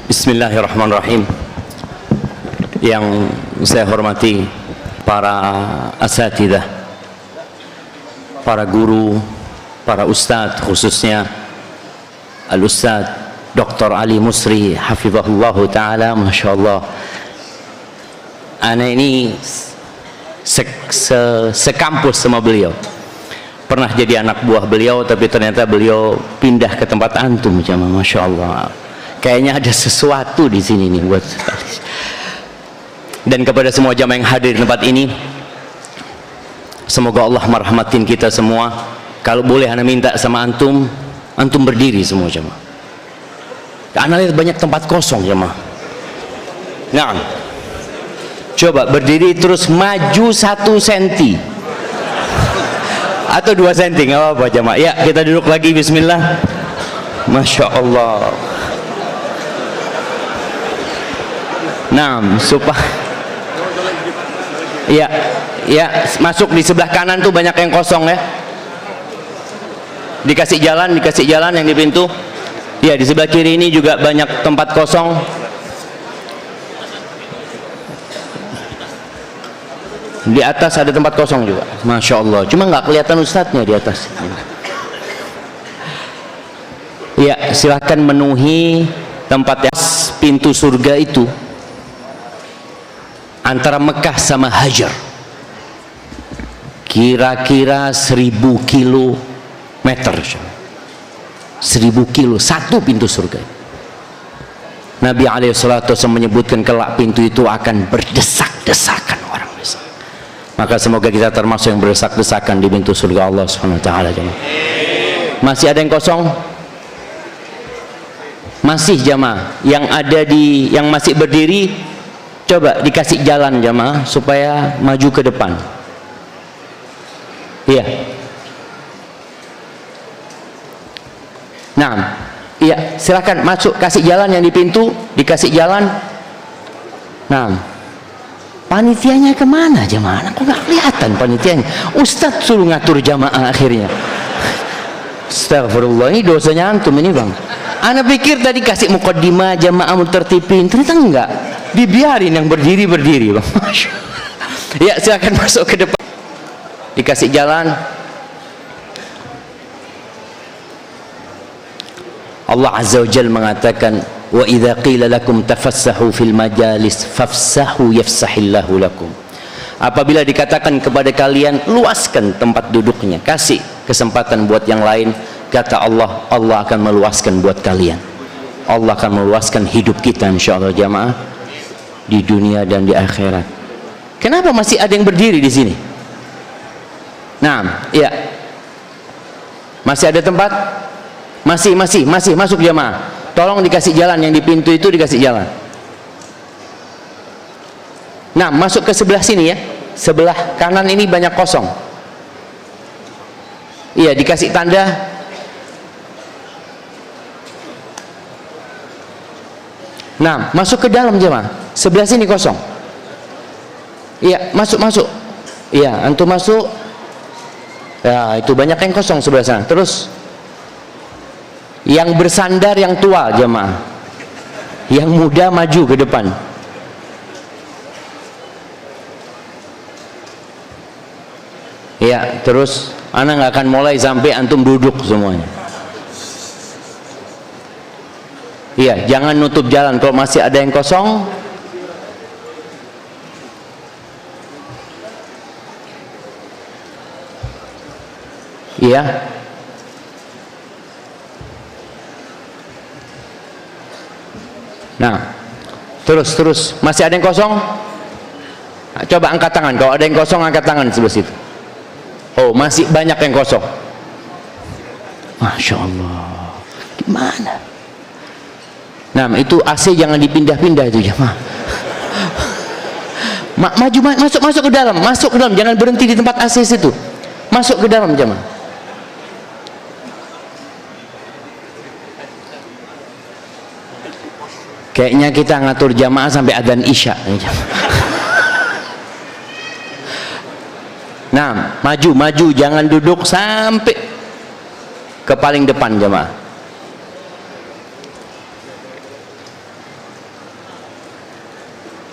Bismillahirrahmanirrahim. Yang saya hormati para asatidzah, para guru, para ustadz, khususnya Al-Ustadz Dr. Ali Musri hafizahullahu ta'ala. Masya Allah, ana ini sekampus sama beliau, pernah jadi anak buah beliau, tapi ternyata beliau pindah ke tempat antum. Masya Allah, kayaknya ada sesuatu di sini nih buat. Dan kepada semua jamaah yang hadir di tempat ini, semoga Allah merahmatin kita semua. Kalau boleh ana minta sama antum berdiri semua jamaah. Ana lihat banyak tempat kosong jamaah. Nah, coba berdiri terus maju 1 senti atau 2 senti, nggak apa-apa jamaah. Ya, kita duduk lagi. Bismillah. Masya Allah. Nah, ya, masuk di sebelah kanan tuh banyak yang kosong ya. Dikasih jalan yang di pintu. Ya, di sebelah kiri ini juga banyak tempat kosong. Di atas ada tempat kosong juga. Masya Allah. Cuma nggak kelihatan ustadznya di atas. Ya, silahkan memenuhi tempat pintu surga itu. Antara Mekah sama Hajar kira-kira 1000 kilometer. 1000 kilo, satu pintu surga. Nabi alaihissalatu menyebutkan kelak pintu itu akan berdesak-desakan orang. Maka semoga kita termasuk yang berdesak-desakan di pintu surga Allah Subhanahu wa taala. Masih ada yang kosong? Masih jamaah yang masih berdiri, coba dikasih jalan jamaah supaya maju ke depan. Iya. Nah, iya, silakan masuk, kasih jalan yang di pintu, dikasih jalan. Nah, panitianya kemana jamaah? Kok nggak kelihatan panitianya? Ustadz suruh ngatur jamaah akhirnya. Astagfirullah, ini dosanya antum ini bang. Ana pikir tadi kasih muqaddimah jamaah mutertibin, ternyata enggak. Dibiarin yang berdiri bang. Ya, silakan masuk ke depan. Dikasih jalan. Allah Azza wa Jalla mengatakan, wa idza qila lakum tafassahu fil majalis fafsahu yafsahillahu lakum. Apabila dikatakan kepada kalian luaskan tempat duduknya, kasih kesempatan buat yang lain, kata Allah, Allah akan meluaskan buat kalian. Allah akan meluaskan hidup kita insyaallah jamaah, di dunia dan di akhirat. Kenapa masih ada yang berdiri di sini? Nah, iya. Masih ada tempat? Masih masuk jamaah. Tolong dikasih jalan yang di pintu itu, dikasih jalan. Nah, masuk ke sebelah sini ya. Sebelah kanan ini banyak kosong. Iya, dikasih tanda. Nah, masuk ke dalam jemaah. Sebelah sini kosong. Iya, masuk. Iya, antum masuk. Ya, itu banyak yang kosong sebelah sana. Terus yang bersandar yang tua jemaah. Yang muda maju ke depan. Iya, terus ana nggak akan mulai sampai antum duduk semuanya. Iya, jangan nutup jalan kalau masih ada yang kosong. Iya. Nah, terus masih ada yang kosong? Nah, coba angkat tangan. Kalau ada yang kosong, angkat tangan di sebelah situ. Oh, masih banyak yang kosong. Masya Allah. Gimana? Nah, itu AC jangan dipindah-pindah itu jemaah. Maju, masuk ke dalam, jangan berhenti di tempat AC situ. Masuk ke dalam jemaah. Kayaknya kita ngatur jamaah sampai adzan Isya. Nah, maju, jangan duduk sampai ke paling depan jemaah.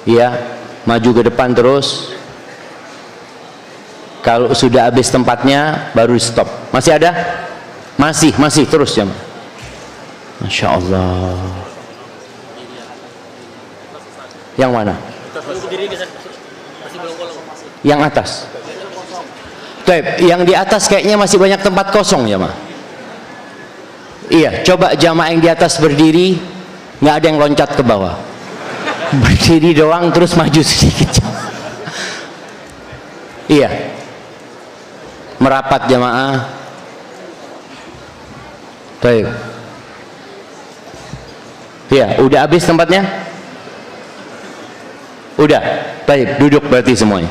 Ya, maju ke depan terus. Kalau sudah habis tempatnya baru stop. Masih ada? Masih terus ya. Masya Allah. Yang mana? Yang atas. Yang di atas kayaknya masih banyak tempat kosong ya, Ma. Iya, coba jamaah yang di atas berdiri, nggak ada yang loncat ke bawah. Berdiri doang terus maju sedikit. Iya. Merapat jamaah. Baik. Iya, udah habis tempatnya? Udah. Baik, duduk berarti semuanya.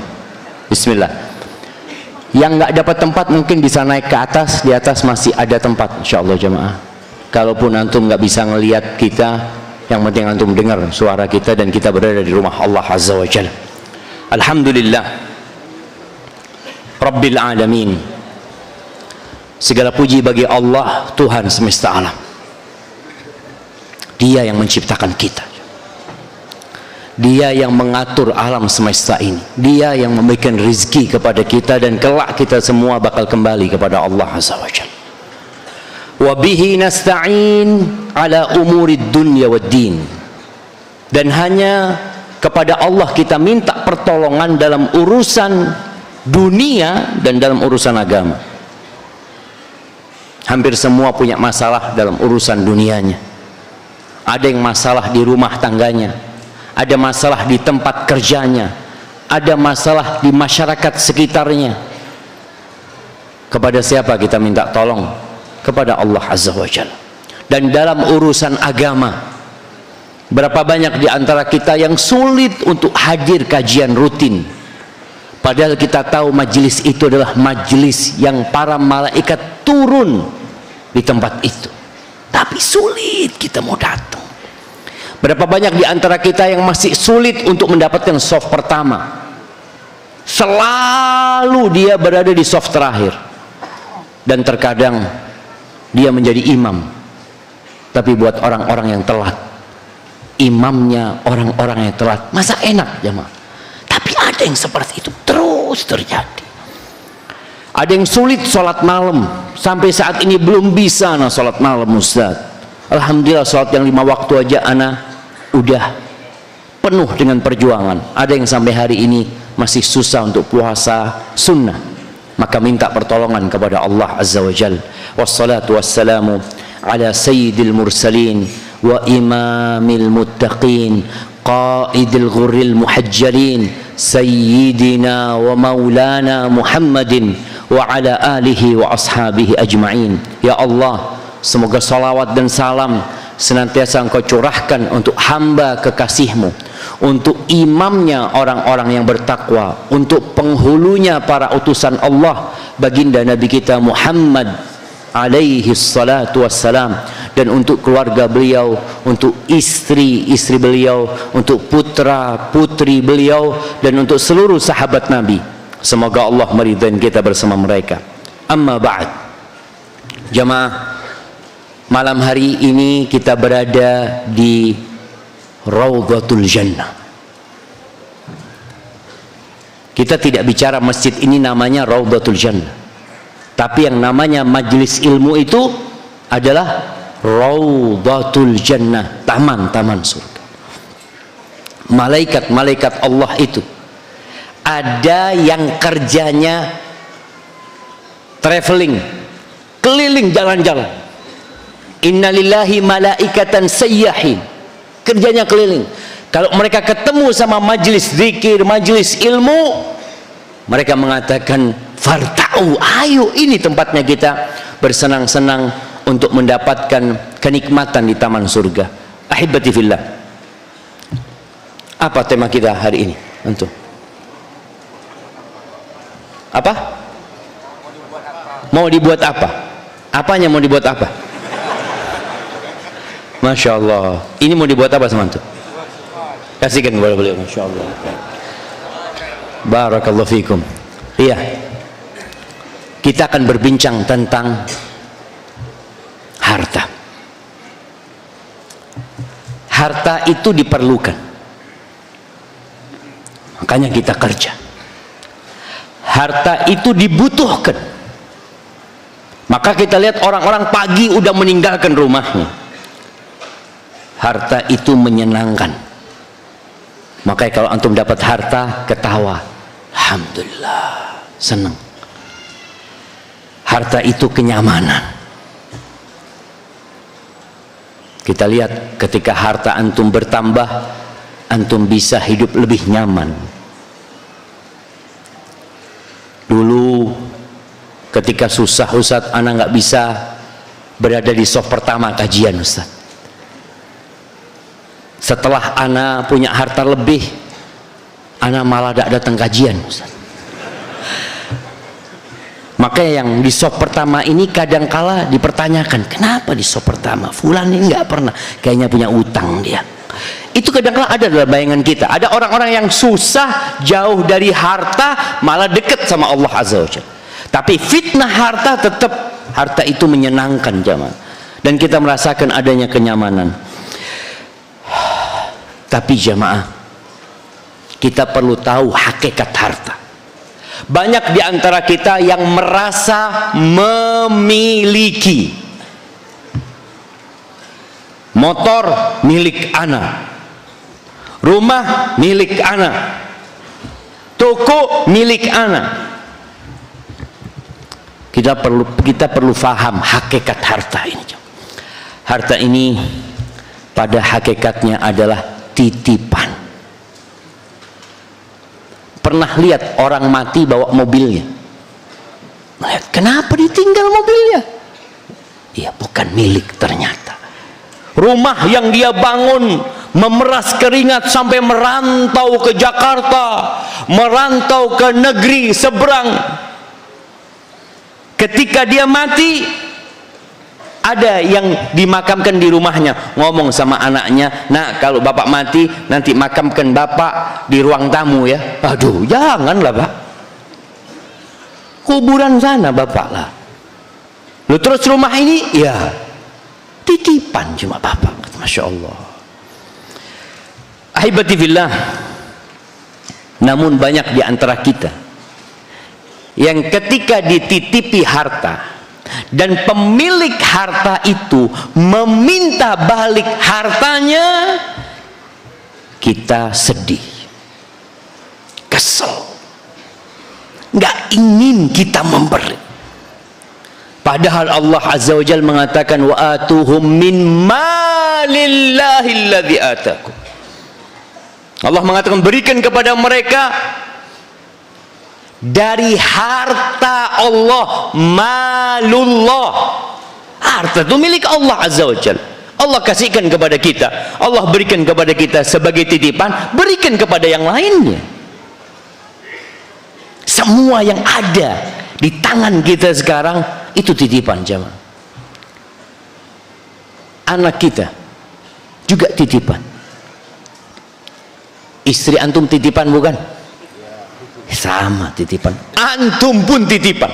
Bismillah. Yang nggak dapat tempat mungkin bisa naik ke atas. Di atas masih ada tempat, insyaallah jamaah. Kalaupun antum nggak bisa ngelihat kita, yang penting antum dengar suara kita dan kita berada di rumah Allah Azza wa Jalla. Alhamdulillah Rabbil Alamin. Segala puji bagi Allah, Tuhan semesta alam. Dia yang menciptakan kita. Dia yang mengatur alam semesta ini. Dia yang memberikan rezeki kepada kita, dan kelak kita semua bakal kembali kepada Allah Azza wa Jalla. Wa bihi nasta'in ala umurid dunya wad din. Dan hanya kepada Allah kita minta pertolongan dalam urusan dunia dan dalam urusan agama. Hampir semua punya masalah dalam urusan dunianya. Ada yang masalah di rumah tangganya, ada masalah di tempat kerjanya, ada masalah di masyarakat sekitarnya. Kepada siapa kita minta tolong? Kepada Allah Azza wa Jalla. Dan dalam urusan agama, berapa banyak di antara kita yang sulit untuk hadir kajian rutin, padahal kita tahu majelis itu adalah majelis yang para malaikat turun di tempat itu, tapi sulit kita mau datang. Berapa banyak di antara kita yang masih sulit untuk mendapatkan soft pertama, selalu dia berada di soft terakhir, dan terkadang dia menjadi imam, tapi buat orang-orang yang telat, imamnya orang-orang yang telat. Masa enak jemaah? Tapi ada yang seperti itu terus terjadi. Ada yang sulit sholat malam, sampai saat ini belum bisa sholat malam Ustaz. Alhamdulillah sholat yang 5 waktu aja ana udah penuh dengan perjuangan. Ada yang sampai hari ini masih susah untuk puasa sunnah. Maka minta pertolongan kepada Allah Azza wa Jalla. Wassalatu wassalamu ala sayyidil mursalin wa imamil muttaqin qaidil ghurril muhajjalin sayyidina wa maulana Muhammadin wa ala alihi wa ashabihi ajma'in. Ya Allah, semoga salawat dan salam senantiasa Engkau curahkan untuk hamba kekasih-Mu, untuk imamnya orang-orang yang bertakwa, untuk penghulunya para utusan Allah, baginda Nabi kita Muhammad alaihi salatu wassalam, dan untuk keluarga beliau, untuk istri-istri beliau, untuk putra-putri beliau, dan untuk seluruh sahabat Nabi. Semoga Allah meridai kita bersama mereka. Amma ba'd. Jamaah, malam hari ini kita berada di Raudhatul Jannah. Kita tidak bicara masjid ini namanya Raudhatul Jannah, tapi yang namanya majelis ilmu itu adalah Raudhatul Jannah, taman-taman surga. Malaikat-malaikat Allah itu ada yang kerjanya traveling, keliling jalan-jalan. Innalillahi malaikatan sayyahin, kerjanya keliling. Kalau mereka ketemu sama majelis zikir, majelis ilmu, mereka mengatakan farta'u, ayo ini tempatnya kita bersenang-senang untuk mendapatkan kenikmatan di taman surga. Ahibati fillah, apa tema kita hari ini? Antum apa? Mau dibuat apa? Apanya mau dibuat apa? Masya Allah, ini mau dibuat apa sama antum? Kasihkan kepada beliau. Masya Allah, barakallahu fikum. Iya, kita akan berbincang tentang harta. Harta itu diperlukan. makanya kita kerja. Harta itu dibutuhkan. Maka kita lihat orang-orang pagi udah meninggalkan rumahnya. Harta itu menyenangkan. Makanya kalau antum dapat harta, ketawa, alhamdulillah, senang. Harta itu kenyamanan. Kita lihat ketika harta antum bertambah, antum bisa hidup lebih nyaman. Dulu ketika susah Ustaz, ana nggak bisa berada di soft pertama kajian Ustaz. Setelah ana punya harta lebih, ana malah tidak datang kajian Ustaz. Makanya yang di soft pertama ini kadangkala dipertanyakan, kenapa di soft pertama fulan ini nggak pernah, kayaknya punya utang dia. Itu kadang-kala ada dalam bayangan kita. Ada orang-orang yang susah, jauh dari harta, malah dekat sama Allah Azza wa Jalla. Tapi fitnah harta, tetap harta itu menyenangkan jamaah, dan kita merasakan adanya kenyamanan. Tapi jamaah, kita perlu tahu hakikat harta. Banyak di antara kita yang merasa memiliki motor milik ana, rumah milik ana, toko milik ana. Kita perlu faham hakikat harta ini. Harta ini pada hakikatnya adalah titipan. Pernah lihat orang mati bawa mobilnya? Melihat, kenapa ditinggal mobilnya? Iya, bukan milik ternyata. Rumah yang dia bangun, memeras keringat sampai merantau ke Jakarta, merantau ke negeri seberang. Ketika dia mati, ada yang dimakamkan di rumahnya, ngomong sama anaknya, nak, kalau bapak mati nanti makamkan bapak di ruang tamu ya. Aduh, janganlah pak, kuburan sana bapak lah. Lu terus rumah ini ya titipan cuma bapak. Masya Allah. Ahibati fillah. Namun banyak di antara kita yang ketika dititipi harta dan pemilik harta itu meminta balik hartanya, kita sedih, kesel, nggak ingin kita memberi. Padahal Allah Azza wa Jalla mengatakan, wa atuhum min malillahi alladzi atakum. Allah mengatakan, berikan kepada mereka dari harta Allah, malullah. Harta itu milik Allah Azza wa Jalla. Allah kasihkan kepada kita, Allah berikan kepada kita sebagai titipan, berikan kepada yang lainnya. Semua yang ada di tangan kita sekarang itu titipan jamaah. Anak kita juga titipan. Istri antum titipan bukan? Sama titipan. Antum pun titipan.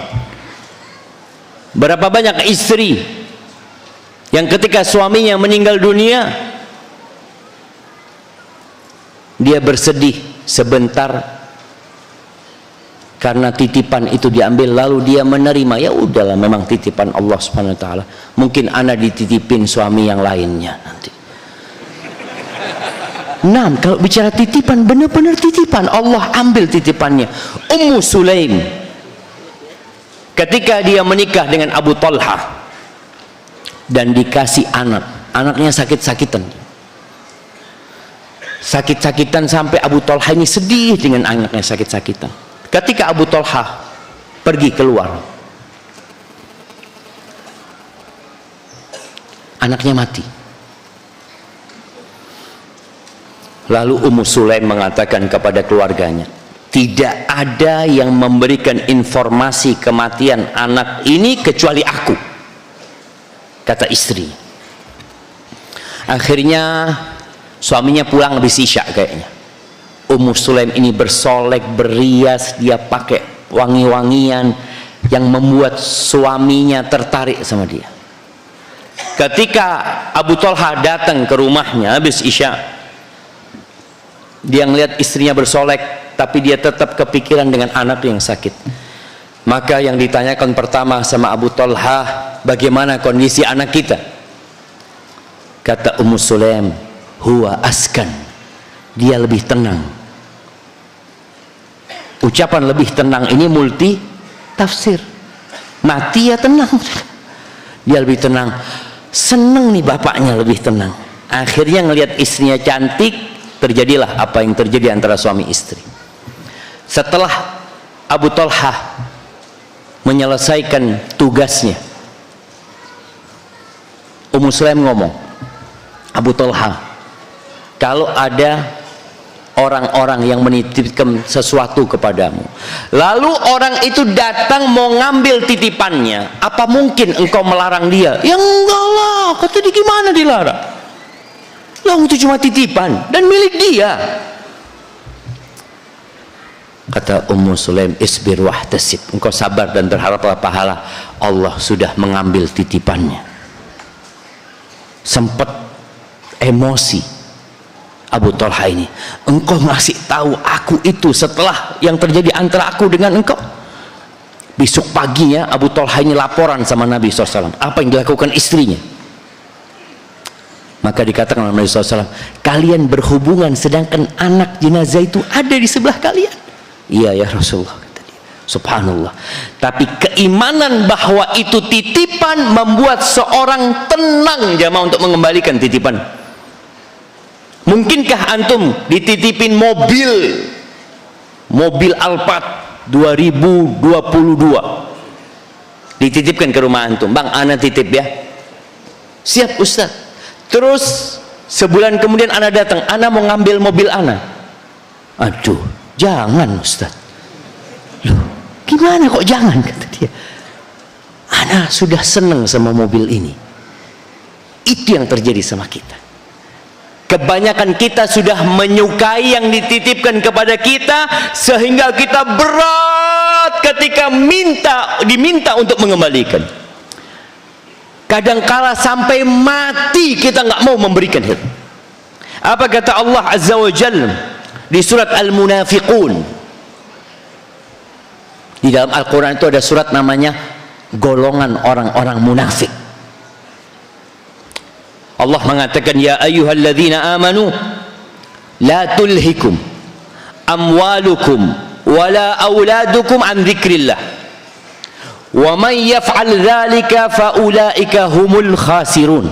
Berapa banyak istri yang ketika suaminya meninggal dunia, dia bersedih sebentar karena titipan itu diambil, lalu dia menerima, ya udahlah memang titipan Allah Subhanahu wa taala. Mungkin ana dititipin suami yang lainnya nanti. Nah, kalau bicara titipan, benar-benar titipan, Allah ambil titipannya. Ummu Sulaim ketika dia menikah dengan Abu Talha dan dikasih anak, anaknya sakit-sakitan sampai Abu Talha ini sedih dengan anaknya sakit-sakitan. Ketika Abu Talha pergi keluar, anaknya mati. Lalu Ummu Sulaim mengatakan kepada keluarganya, tidak ada yang memberikan informasi kematian anak ini kecuali aku, kata istri. Akhirnya suaminya pulang habis isya kayaknya. Ummu Sulaim ini bersolek, berias, dia pakai wangi-wangian yang membuat suaminya tertarik sama dia. Ketika Abu Talha datang ke rumahnya habis isya, dia ngelihat istrinya bersolek, tapi dia tetap kepikiran dengan anak yang sakit. Maka yang ditanyakan pertama sama Abu Talha, bagaimana kondisi anak kita? Kata Ummu Sulaim, huwa askan, dia lebih tenang. Ucapan lebih tenang ini multi tafsir. Mati ya tenang, dia lebih tenang. Seneng nih bapaknya lebih tenang. Akhirnya ngelihat istrinya cantik, terjadilah apa yang terjadi antara suami istri. Setelah Abu Talha menyelesaikan tugasnya, Ummu Sulaim ngomong, Abu Talha, kalau ada orang-orang yang menitipkan sesuatu kepadamu, lalu orang itu datang mau ngambil titipannya, apa mungkin engkau melarang dia? Ya enggak lah, kata dia, gimana dilarang? Lah itu cuma titipan dan milik dia. Kata Ummu Sulaim, isbir wahtasib, engkau sabar dan berharaplah pahala, Allah sudah mengambil titipannya. Sempat emosi Abu Talha ini, engkau ngasih tahu aku itu setelah yang terjadi antara aku dengan engkau. Besok paginya Abu Talha ini laporan sama Nabi SAW apa yang dilakukan istrinya. Maka dikatakan oleh Nabi SAW, kalian berhubungan sedangkan anak jenazah itu ada di sebelah kalian. Iya ya Rasulullah, kata dia. Subhanallah. Tapi keimanan bahwa itu titipan membuat seorang tenang jamaah untuk mengembalikan titipan. Mungkinkah antum dititipin mobil Alphard 2022, dititipkan ke rumah antum, bang ana titip ya, siap Ustaz. Terus sebulan kemudian ana datang, ana mau ngambil mobil ana, aduh jangan Ustaz. Loh gimana kok jangan, kata dia, ana sudah senang sama mobil ini. Itu yang terjadi sama kita. Kebanyakan kita sudah menyukai yang dititipkan kepada kita, sehingga kita berat ketika diminta untuk mengembalikan. Kadangkala sampai mati kita nggak mau memberikan itu. Apa kata Allah Azza wa Jalla di surat Al-Munafiqun? Di dalam Al-Quran itu ada surat namanya golongan orang-orang munafik. Allah mengatakan, ya ayyuhalladzina amanu la tulhikum amwalukum wala auladukum an dzikrillah wa man yaf'al dzalika faulaika humul khasirun.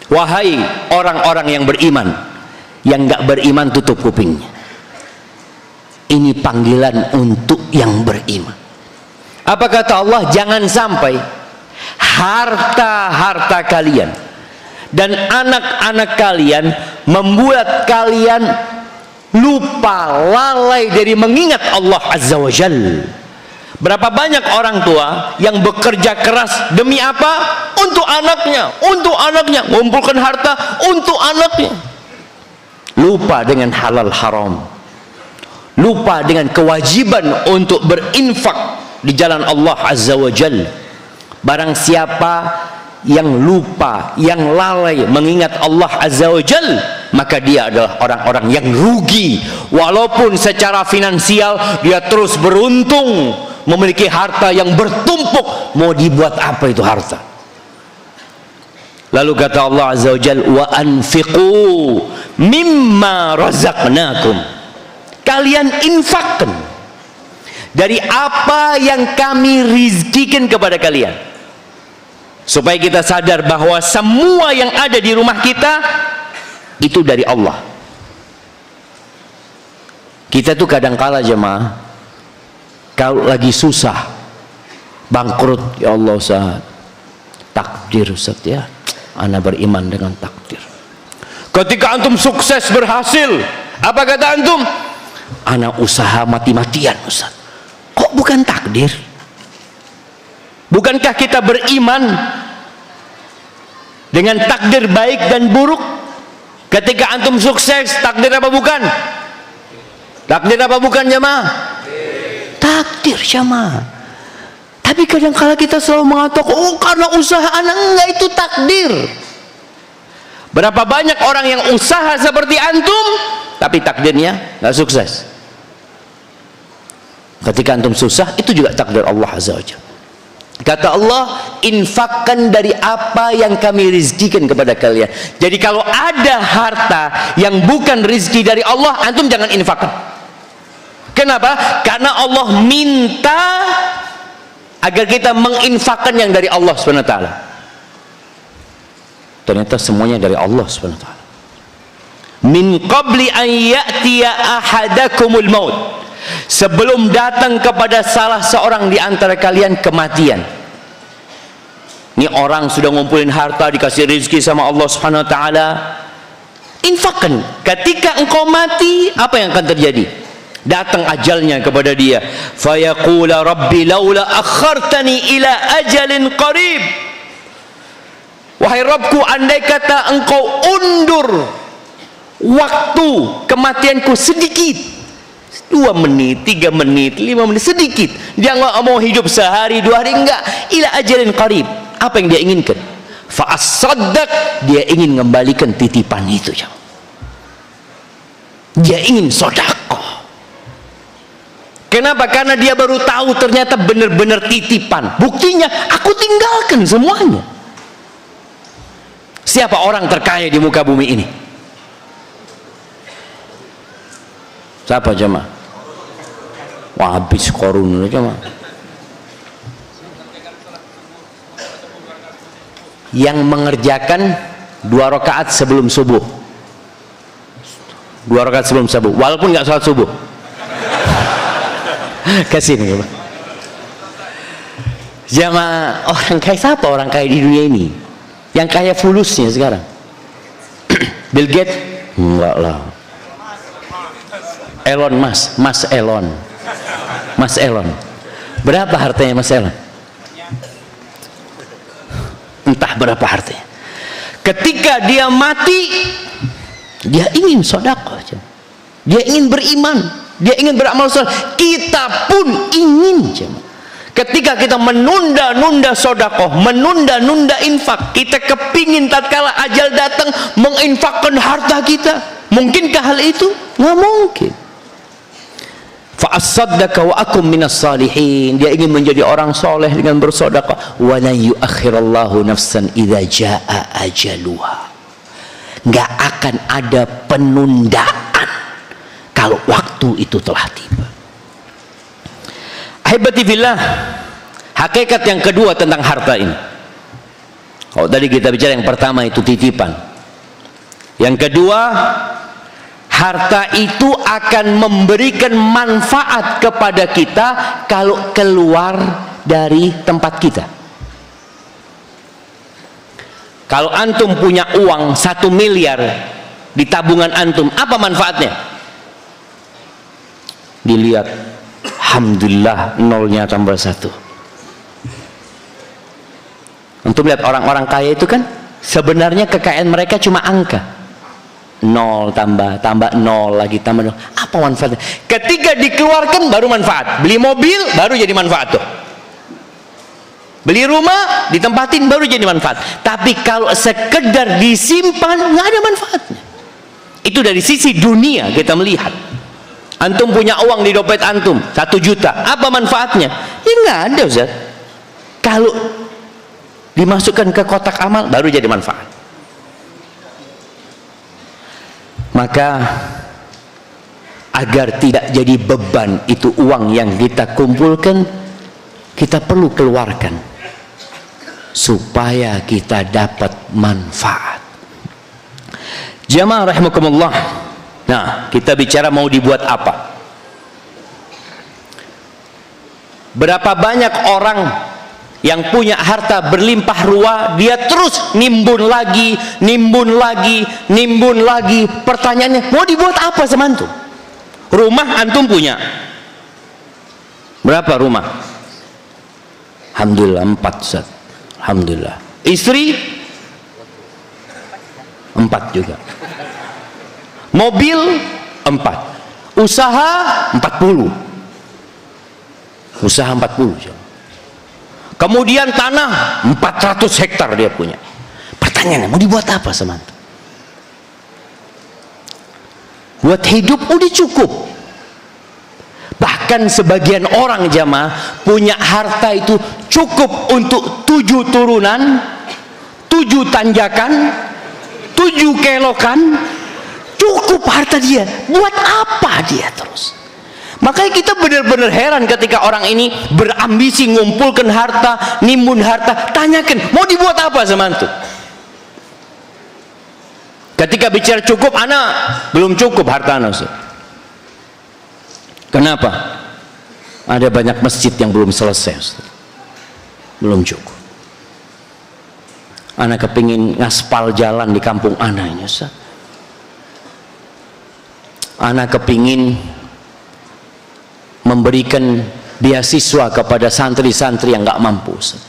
Wahai orang-orang yang beriman, yang enggak beriman tutup kupingnya. Ini panggilan untuk yang beriman. Apa kata Allah? Jangan sampai harta-harta kalian dan anak-anak kalian membuat kalian lupa, lalai dari mengingat Allah Azza wa Jalla. Berapa banyak orang tua yang bekerja keras demi apa? Untuk anaknya, mengumpulkan harta untuk anaknya. Lupa dengan halal haram, lupa dengan kewajiban untuk berinfak di jalan Allah Azza wa Jalla. Barang siapa yang lupa, yang lalai mengingat Allah Azza wa Jal, maka dia adalah orang-orang yang rugi. Walaupun secara finansial dia terus beruntung, memiliki harta yang bertumpuk, mau dibuat apa itu harta? Lalu kata Allah Azza wa Jal, wa anfiqu mimma razaqnakum, kalian infakkan dari apa yang kami rizkikan kepada kalian. Supaya kita sadar bahwa semua yang ada di rumah kita itu dari Allah. Kita tuh kadang-kala jemaah, kalau lagi susah, bangkrut, ya Allah Ustaz, takdir Ustaz ya, ana beriman dengan takdir. Ketika antum sukses berhasil, apa kata antum? Ana usaha mati-matian Ustaz. Kok bukan takdir? Bukankah kita beriman dengan takdir baik dan buruk? Ketika antum sukses, takdir apa bukan? Takdir apa bukan jemaah? Takdir jemaah. Tapi kadang-kala kita selalu mengatakan, oh karena usaha anak, enggak, itu takdir. Berapa banyak orang yang usaha seperti antum, tapi takdirnya nggak sukses. Ketika antum susah, itu juga takdir Allah Azza wa Jalla. Kata Allah, infakkan dari apa yang kami rizkikan kepada kalian. Jadi kalau ada harta yang bukan rizki dari Allah, antum jangan infakkan. Kenapa? Karena Allah minta agar kita menginfakkan yang dari Allah SWT. Ternyata semuanya dari Allah SWT. Min qabli an ya'tiya ahadakumul maut, sebelum datang kepada salah seorang di antara kalian kematian. Ini orang sudah ngumpulin harta, dikasih rezeki sama Allah Subhanahu wa taala. Infakkan. Ketika engkau mati, apa yang akan terjadi? Datang ajalnya kepada dia. Fayaqula rabbi laula akhartani ila ajalin qarib. Wahai Rabbku, andai kata engkau undur waktu kematianku sedikit, 2 menit, 3 menit, 5 menit, sedikit. Dia nggak mau hidup sehari 2 hari, enggak. Ila ajalin qarib. Apa yang dia inginkan? Fa as-saddaq, dia ingin mengembalikan titipan itu. Dia ingin sedekah. Kenapa? Karena dia baru tahu ternyata benar-benar titipan. Buktinya aku tinggalkan semuanya. Siapa orang terkaya di muka bumi ini? Siapa jemaah? Wah, habis Qarun jemaah. Yang mengerjakan 2 rakaat sebelum subuh. 2 rakaat sebelum subuh, walaupun nggak sholat subuh. Kesini jemaah. Orang kaya siapa orang kaya di dunia ini? Yang kaya fulusnya sekarang? Bill Gates? Enggak lah. Elon Musk, Mas Elon. Berapa hartanya Mas Elon? Entah berapa hartanya. Ketika dia mati, dia ingin sedekah, dia ingin beriman, dia ingin beramal soleh. Kita pun ingin. Ketika kita menunda-nunda sedekah, menunda-nunda infak, kita kepingin tatkala ajal datang menginfakkan harta kita. Mungkinkah hal itu? Nggak mungkin. Fa as-saddaqa wa akum minas salihin. Dia ingin menjadi orang soleh dengan bersedekah. Wa la yu'akhirallahu nafsan idza jaa ajaluha. Nggak akan ada penundaan kalau waktu itu telah tiba. Ahibati fillah, hakikat yang kedua tentang harta ini. Oh, tadi kita bicara yang pertama itu titipan. Yang kedua, harta itu akan memberikan manfaat kepada kita kalau keluar dari tempat kita. Kalau antum punya uang 1 miliar di tabungan antum, apa manfaatnya? Dilihat, alhamdulillah, nolnya tambah 1. Antum lihat orang-orang kaya itu kan sebenarnya kekayaan mereka cuma angka. 0 tambah 0 lagi tambah 0. Apa manfaatnya? Ketika dikeluarkan baru manfaat. Beli mobil baru jadi manfaat tuh. Beli rumah ditempatin baru jadi manfaat. Tapi kalau sekedar disimpan nggak ada manfaatnya. Itu dari sisi dunia kita melihat. Antum punya uang di dompet antum 1 juta, apa manfaatnya? Ya nggak ada, Ustaz. Kalau dimasukkan ke kotak amal baru jadi manfaat. Maka agar tidak jadi beban itu uang yang kita kumpulkan, kita perlu keluarkan supaya kita dapat manfaat. Jamaah rahimakumullah. Nah, kita bicara mau dibuat apa? Berapa banyak orang yang punya harta berlimpah ruah, dia terus nimbun lagi, nimbun lagi, nimbun lagi. Pertanyaannya, mau dibuat apa sama antum? Rumah antum punya berapa rumah? Alhamdulillah 4, Ustaz. Alhamdulillah. Istri 4 juga. Mobil 4. Usaha 40. Usaha 40. Kemudian tanah 400 hektar dia punya. Pertanyaannya, mau dibuat apa sama antum? Buat hidup udah cukup. Bahkan Bahkan sebagian orang jamaah punya harta itu cukup untuk 7 turunan, 7 tanjakan, 7 kelokan, cukup harta dia. Buat apa dia terus? Makanya kita benar-benar heran ketika orang ini berambisi ngumpulkan harta, nimbun harta. Tanyakan, mau dibuat apa sama antum? Ketika bicara cukup, anak belum cukup harta anak. Kenapa? Ada banyak masjid yang belum selesai, Ustaz. Belum cukup. Anak kepingin ngaspal jalan di kampung anak ini, Ustaz. Anak kepingin memberikan beasiswa kepada santri-santri yang nggak mampu, Ustaz.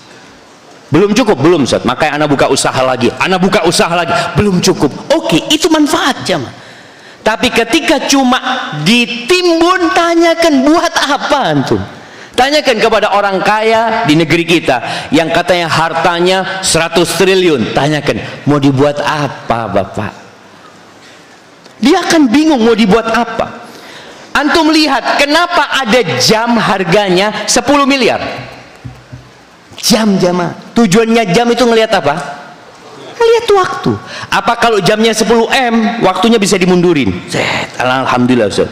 Belum cukup, belum, Ustaz. Makanya anak buka usaha lagi, belum cukup. Oke, itu manfaat jamaah. Tapi ketika cuma ditimbun, tanyakan buat apa antum? Tanyakan kepada orang kaya di negeri kita yang katanya hartanya 100 triliun. Tanyakan, mau dibuat apa Bapak? Dia akan bingung mau dibuat apa. Antum lihat, kenapa ada jam harganya 10 miliar? Jam jamaah. Tujuannya jam itu ngelihat apa? Lihat waktu. Apa kalau jamnya 10 M, waktunya bisa dimundurin? Alhamdulillah, Ustaz.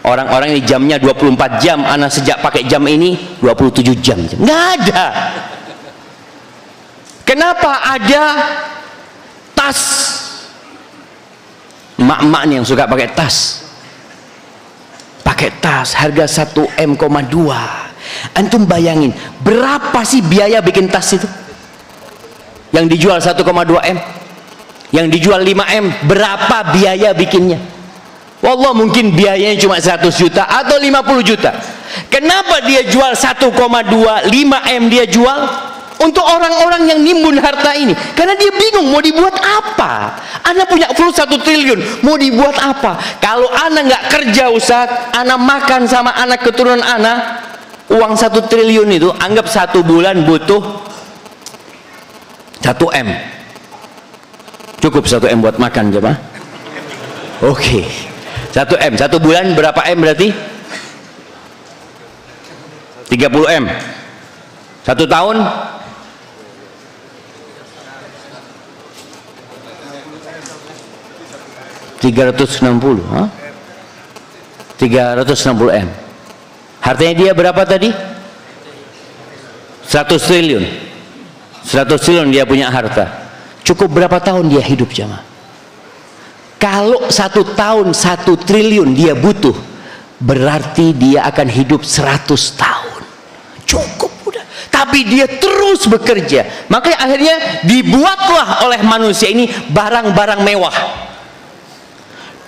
Orang-orang ini jamnya 24 jam, anak sejak pakai jam ini 27 jam. Nggak ada. Kenapa ada tas? Emak-emak nih yang suka pakai tas. Pakai tas harga 1 M,2. Antum bayangin, berapa sih biaya bikin tas itu? Yang dijual 1,2 M, yang dijual 5 M, berapa biaya bikinnya? Wallah, mungkin biayanya cuma 100 juta atau 50 juta. Kenapa dia jual 1,25 M dia jual? Untuk orang-orang yang nimbun harta ini, karena dia bingung mau dibuat apa. Anak punya full 1 triliun, mau dibuat apa? Kalau anak nggak kerja, Ustaz, anak makan sama anak keturunan anak, uang 1 triliun itu anggap 1 bulan butuh 1 M. Cukup 1 M buat makan jemaah? Oke. 1 M, 1 bulan berapa M berarti? 30 M. 1 tahun? 360, 360 M. Hartanya dia berapa tadi? 100 triliun. 100 triliun dia punya harta. Cukup berapa tahun dia hidup jamaah? Kalau 1 tahun 1 triliun dia butuh, berarti dia akan hidup 100 tahun. Cukup udah. Tapi dia terus bekerja. Makanya akhirnya dibuatlah oleh manusia ini barang-barang mewah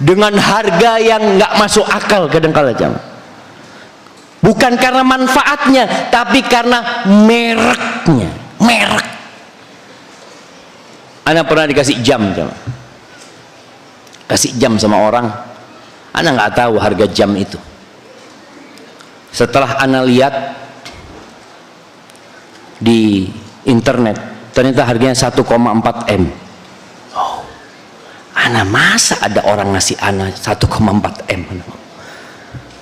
dengan harga yang nggak masuk akal kadang-kala jamaah. Bukan karena manfaatnya, tapi karena mereknya. Merek. Anak pernah dikasih jam, kasih jam sama orang, anak nggak tahu harga jam itu. Setelah anak lihat di internet, ternyata harganya 1,4 M. Oh, anak masa ada orang ngasih anak 1,4 M?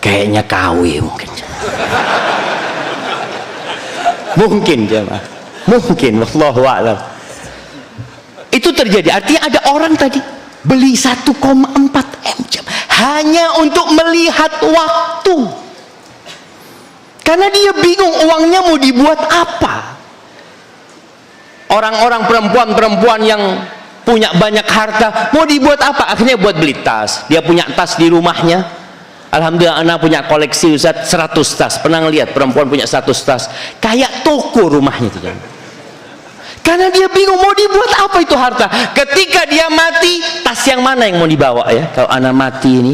Kayaknya KW mungkin. Mungkin jemaah, mungkin, wallahu a'lam. Itu terjadi. Artinya ada orang tadi beli 1,4 M jam hanya untuk melihat waktu, karena dia bingung uangnya mau dibuat apa. Orang-orang perempuan-perempuan yang punya banyak harta mau dibuat apa? Akhirnya buat beli tas. Dia punya tas di rumahnya. Alhamdulillah anak punya koleksi Ustaz 100 tas. Pernah ngeliat perempuan punya 100 tas, kayak toko rumahnya itu. Karena dia bingung mau dibuat apa itu harta. Ketika dia mati, tas yang mana yang mau dibawa ya? Kalau anak mati ini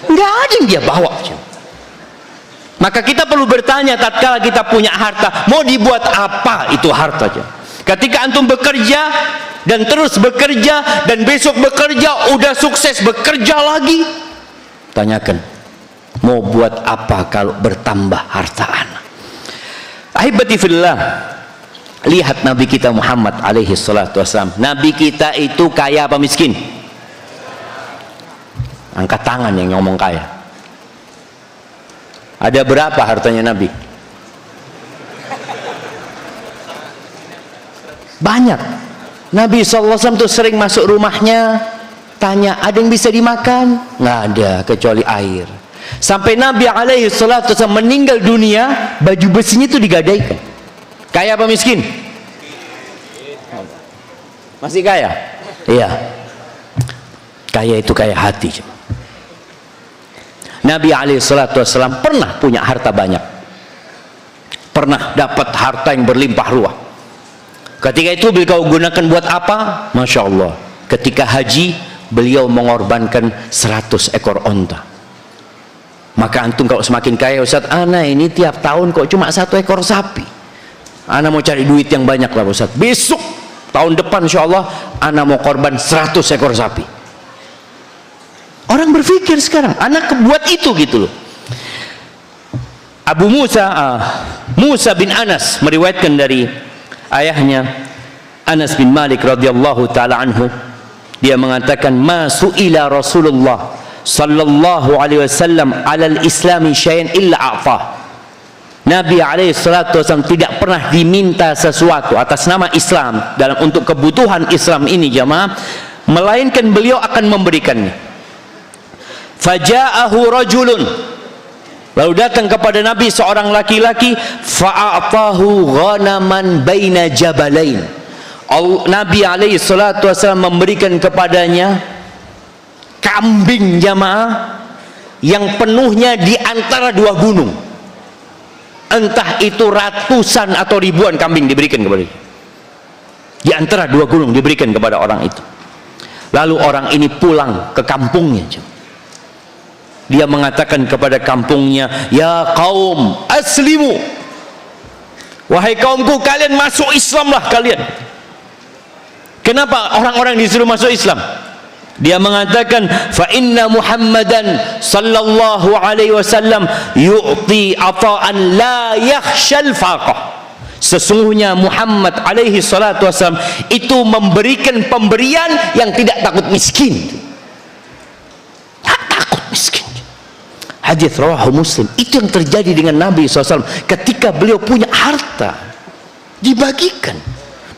nggak ada yang dia bawa. Maka kita perlu bertanya tatkala kita punya harta, mau dibuat apa itu harta aja. Ketika antum bekerja dan terus bekerja dan besok bekerja, udah sukses bekerja lagi, tanyakan, mau buat apa kalau bertambah harta anak? Ahibati fillah, lihat Nabi kita Muhammad alaihi salatu wassalam. Nabi kita itu kaya apa miskin? Angkat tangan yang ngomong kaya. Ada berapa hartanya Nabi? Banyak. Nabi SAW tuh sering masuk rumahnya, tanya, ada yang bisa dimakan? Nggak ada, kecuali air. Sampai Nabi SAW meninggal dunia, baju besinya itu digadaikan. Kaya apa miskin? Masih kaya? Iya. Kaya itu kaya hati. Nabi SAW pernah punya harta banyak, pernah dapat harta yang berlimpah ruah. Ketika itu beliau gunakan buat apa? Masya Allah, ketika haji beliau mengorbankan 100 ekor onta. Maka antum kalau semakin kaya, Ustaz, ana ini tiap tahun kok cuma 1 ekor sapi. Ana mau cari duit yang banyak lah Ustaz, besok tahun depan insya Allah ana mau korban 100 ekor sapi. Orang berpikir sekarang, anak buat itu gitu loh. Abu Musa bin Anas meriwayatkan dari ayahnya Anas bin Malik radhiyallahu taala anhu, dia mengatakan, ma su'ila Rasulullah sallallahu alaihi wasallam 'alal islami syai'an illa a'tah. Nabi alaihi salatu wasallam tidak pernah diminta sesuatu atas nama Islam dalam untuk kebutuhan Islam ini jamaah, melainkan beliau akan memberikannya. Faja'ahu rajulun, lalu datang kepada Nabi seorang laki-laki, fa'atahu ghanaman baina jabalain. Nabi alaihi salatu wasallam memberikan kepadanya kambing jamaah yang penuhnya di antara 2 gunung. Entah itu ratusan atau ribuan kambing diberikan kepada dia. Di antara 2 gunung diberikan kepada orang itu. Lalu orang ini pulang ke kampungnya. Dia mengatakan kepada kampungnya, ya kaum aslimu, wahai kaumku, kalian masuk Islamlah kalian. Kenapa orang-orang disuruh masuk Islam? Dia mengatakan, fa inna Muhammadan sallallahu alaihi wasallam yu'ti ata'an la yakhshal faqah. Sesungguhnya Muhammad alaihi salatu wasallam itu memberikan pemberian yang tidak takut miskin. Tak takut miskin. Hadis rawahu Muslim. Itu yang terjadi dengan Nabi SAW ketika beliau punya harta, dibagikan.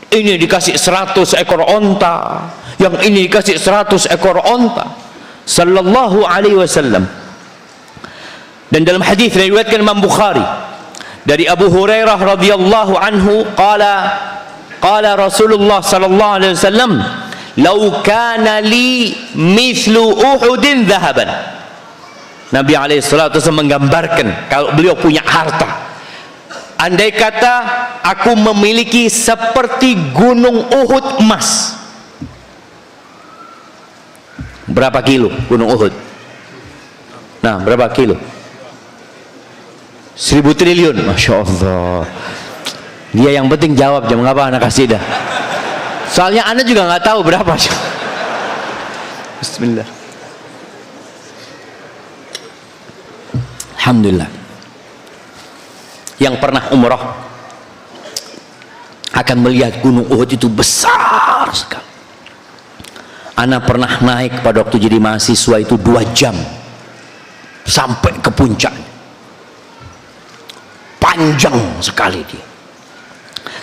Ini dikasih 100 ekor onta, yang ini dikasih 100 ekor onta, sallallahu alaihi wasallam. Dan dalam hadis riwayatkan Imam Bukhari dari Abu Hurairah radhiyallahu anhu, qala Rasulullah sallallahu alaihi wasallam, "Lau kana li mithlu Uhudin dhahaban." Nabi alaihissalatu wasallam menggambarkan kalau beliau punya harta, andai kata aku memiliki seperti gunung Uhud emas. Berapa kilo gunung Uhud? Nah, berapa kilo? 1000 triliun. Masya Allah. Dia yang penting jawab, jangan apa anak kasidah. Soalnya anda juga nggak tahu berapa. Bismillah. Alhamdulillah. Yang pernah umrah akan melihat gunung Uhud itu besar sekali. Ana pernah naik pada waktu jadi mahasiswa itu 2 jam sampai ke puncaknya. Panjang sekali dia.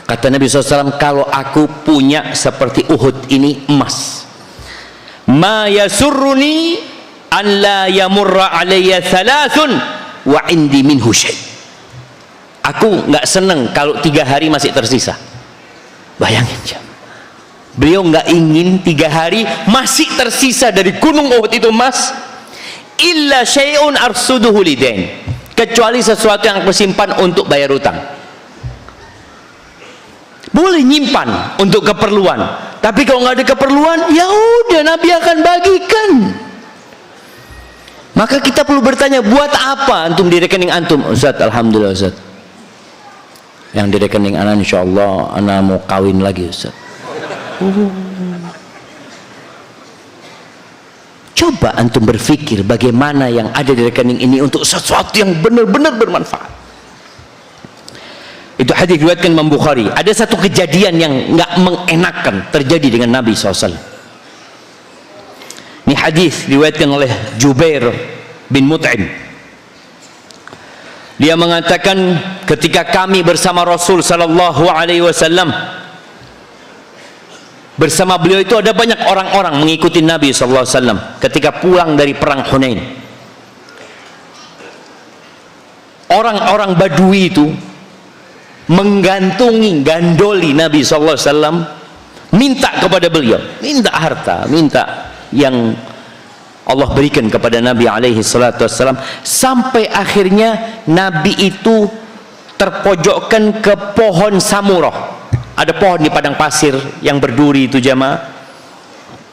Kata Nabi SAW, kalau aku punya seperti Uhud ini emas, ma yasurruni an la yamurra alayya thalathun wa indi minhu syai'. Aku nggak seneng kalau 3 hari masih tersisa. Bayangin jam. Beliau nggak ingin 3 hari masih tersisa dari gunung Uhud itu emas. Illa syai'un arsuduhu lidain, kecuali sesuatu yang aku simpan untuk bayar utang. Boleh nyimpan untuk keperluan, tapi kalau nggak ada keperluan, ya udah Nabi akan bagikan. Maka kita perlu bertanya, buat apa antum di rekening antum? Ustaz, alhamdulillah Ustaz, yang di rekening anak insyaallah anak mau kawin lagi Ustaz. Coba antum berpikir bagaimana yang ada di rekening ini untuk sesuatu yang benar-benar bermanfaat. Itu hadis diriwayatkan Imam Bukhari. Ada satu kejadian yang nggak mengenakan terjadi dengan Nabi SAW. Ini hadis diriwayatkan oleh Jubair bin Mut'im. Dia mengatakan ketika kami bersama Rasul sallallahu alaihi wasallam, bersama beliau itu ada banyak orang-orang mengikuti Nabi sallallahu alaihi wasallam ketika pulang dari perang Hunain. Orang-orang Badui itu gandoli Nabi sallallahu alaihi wasallam, minta kepada beliau, minta harta, minta yang Allah berikan kepada Nabi alaihi salatu wassalam, sampai akhirnya Nabi itu terpojokkan ke pohon samurah. Ada pohon di padang pasir yang berduri itu jamaah,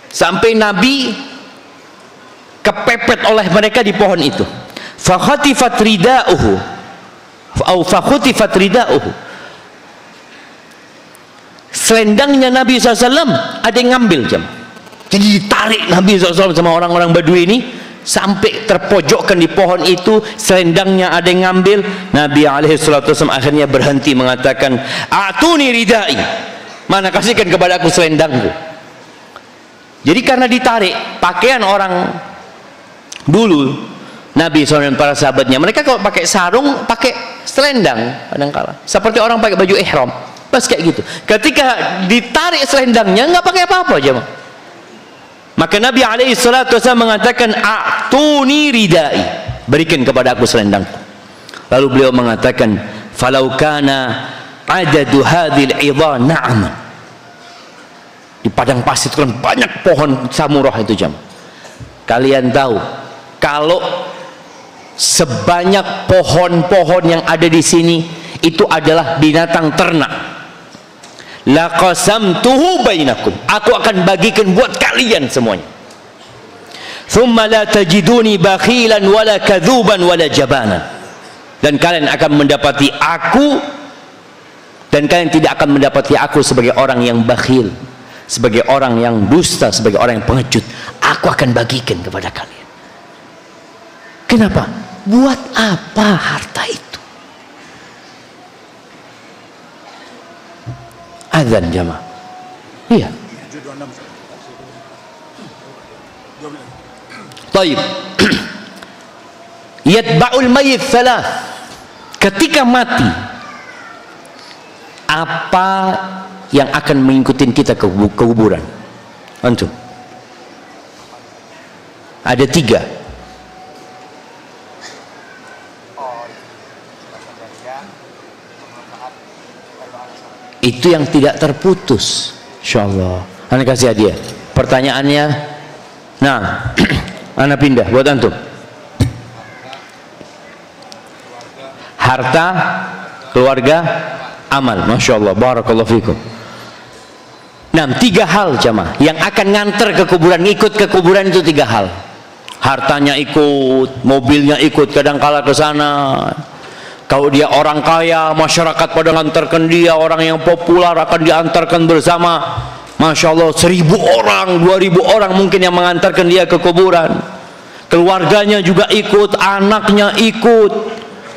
sampai Nabi kepepet oleh mereka di pohon itu. Fakhatifat rida'uhu atau fakhutifat rida'uhu, selendangnya Nabi SAW ada yang ngambil jamaah. Jadi ditarik Nabi SAW sama orang-orang Badui ini sampai terpojokkan di pohon itu, selendangnya ada yang ngambil. Nabi SAW akhirnya berhenti mengatakan, "A'tuni ridai." Mana, kasihkan kepada aku selendangku. Jadi karena ditarik pakaian orang dulu, Nabi SAW dan para sahabatnya, mereka kalau pakai sarung pakai selendang kadang-kala, seperti orang pakai baju ihram, pas kayak gitu. Ketika ditarik selendangnya nggak pakai apa-apa jemaah. Maka Nabi alaihi salatu wasallam mengatakan, "A'tuni ridai." Berikan kepada aku selendangku. Lalu beliau mengatakan, "Falau kana adadu hadhil 'idha na'aman." Di padang pasir itu kan banyak pohon samurah itu jemaah. Kalian tahu, kalau sebanyak pohon-pohon yang ada di sini itu adalah binatang ternak, la qasamtuhu bainakum, aku akan bagikan buat kalian semuanya. Thumma la tajiduni bakhilan wala kadzuban wala jabanan, dan kalian akan mendapati aku, dan kalian tidak akan mendapati aku sebagai orang yang bakhil, sebagai orang yang dusta, sebagai orang yang pengecut. Aku akan bagikan kepada kalian. Kenapa? Buat apa harta itu? Azan jamaah. Iya. Taib. Yatba'ul mayyit thalath. Ketika mati, apa yang akan mengikuti kita ke kuburan? Antum. Ada 3. Itu yang tidak terputus, insyaallah. Anda kasih hadiah. Pertanyaannya, nah, Anda pindah buat antum. Harta, keluarga, amal. Masya Allah, barakallahu fikum. Nah, 3 hal jamaah yang akan nganter ke kuburan, ngikut ke kuburan itu 3 hal. Hartanya ikut, mobilnya ikut, kadang-kala ke sana. Kalau dia orang kaya, masyarakat pada ngantarkan dia. Orang yang populer akan diantarkan bersama. Masya Allah, 1000 orang, 2000 orang mungkin yang mengantarkan dia ke kuburan. Keluarganya juga ikut, anaknya ikut,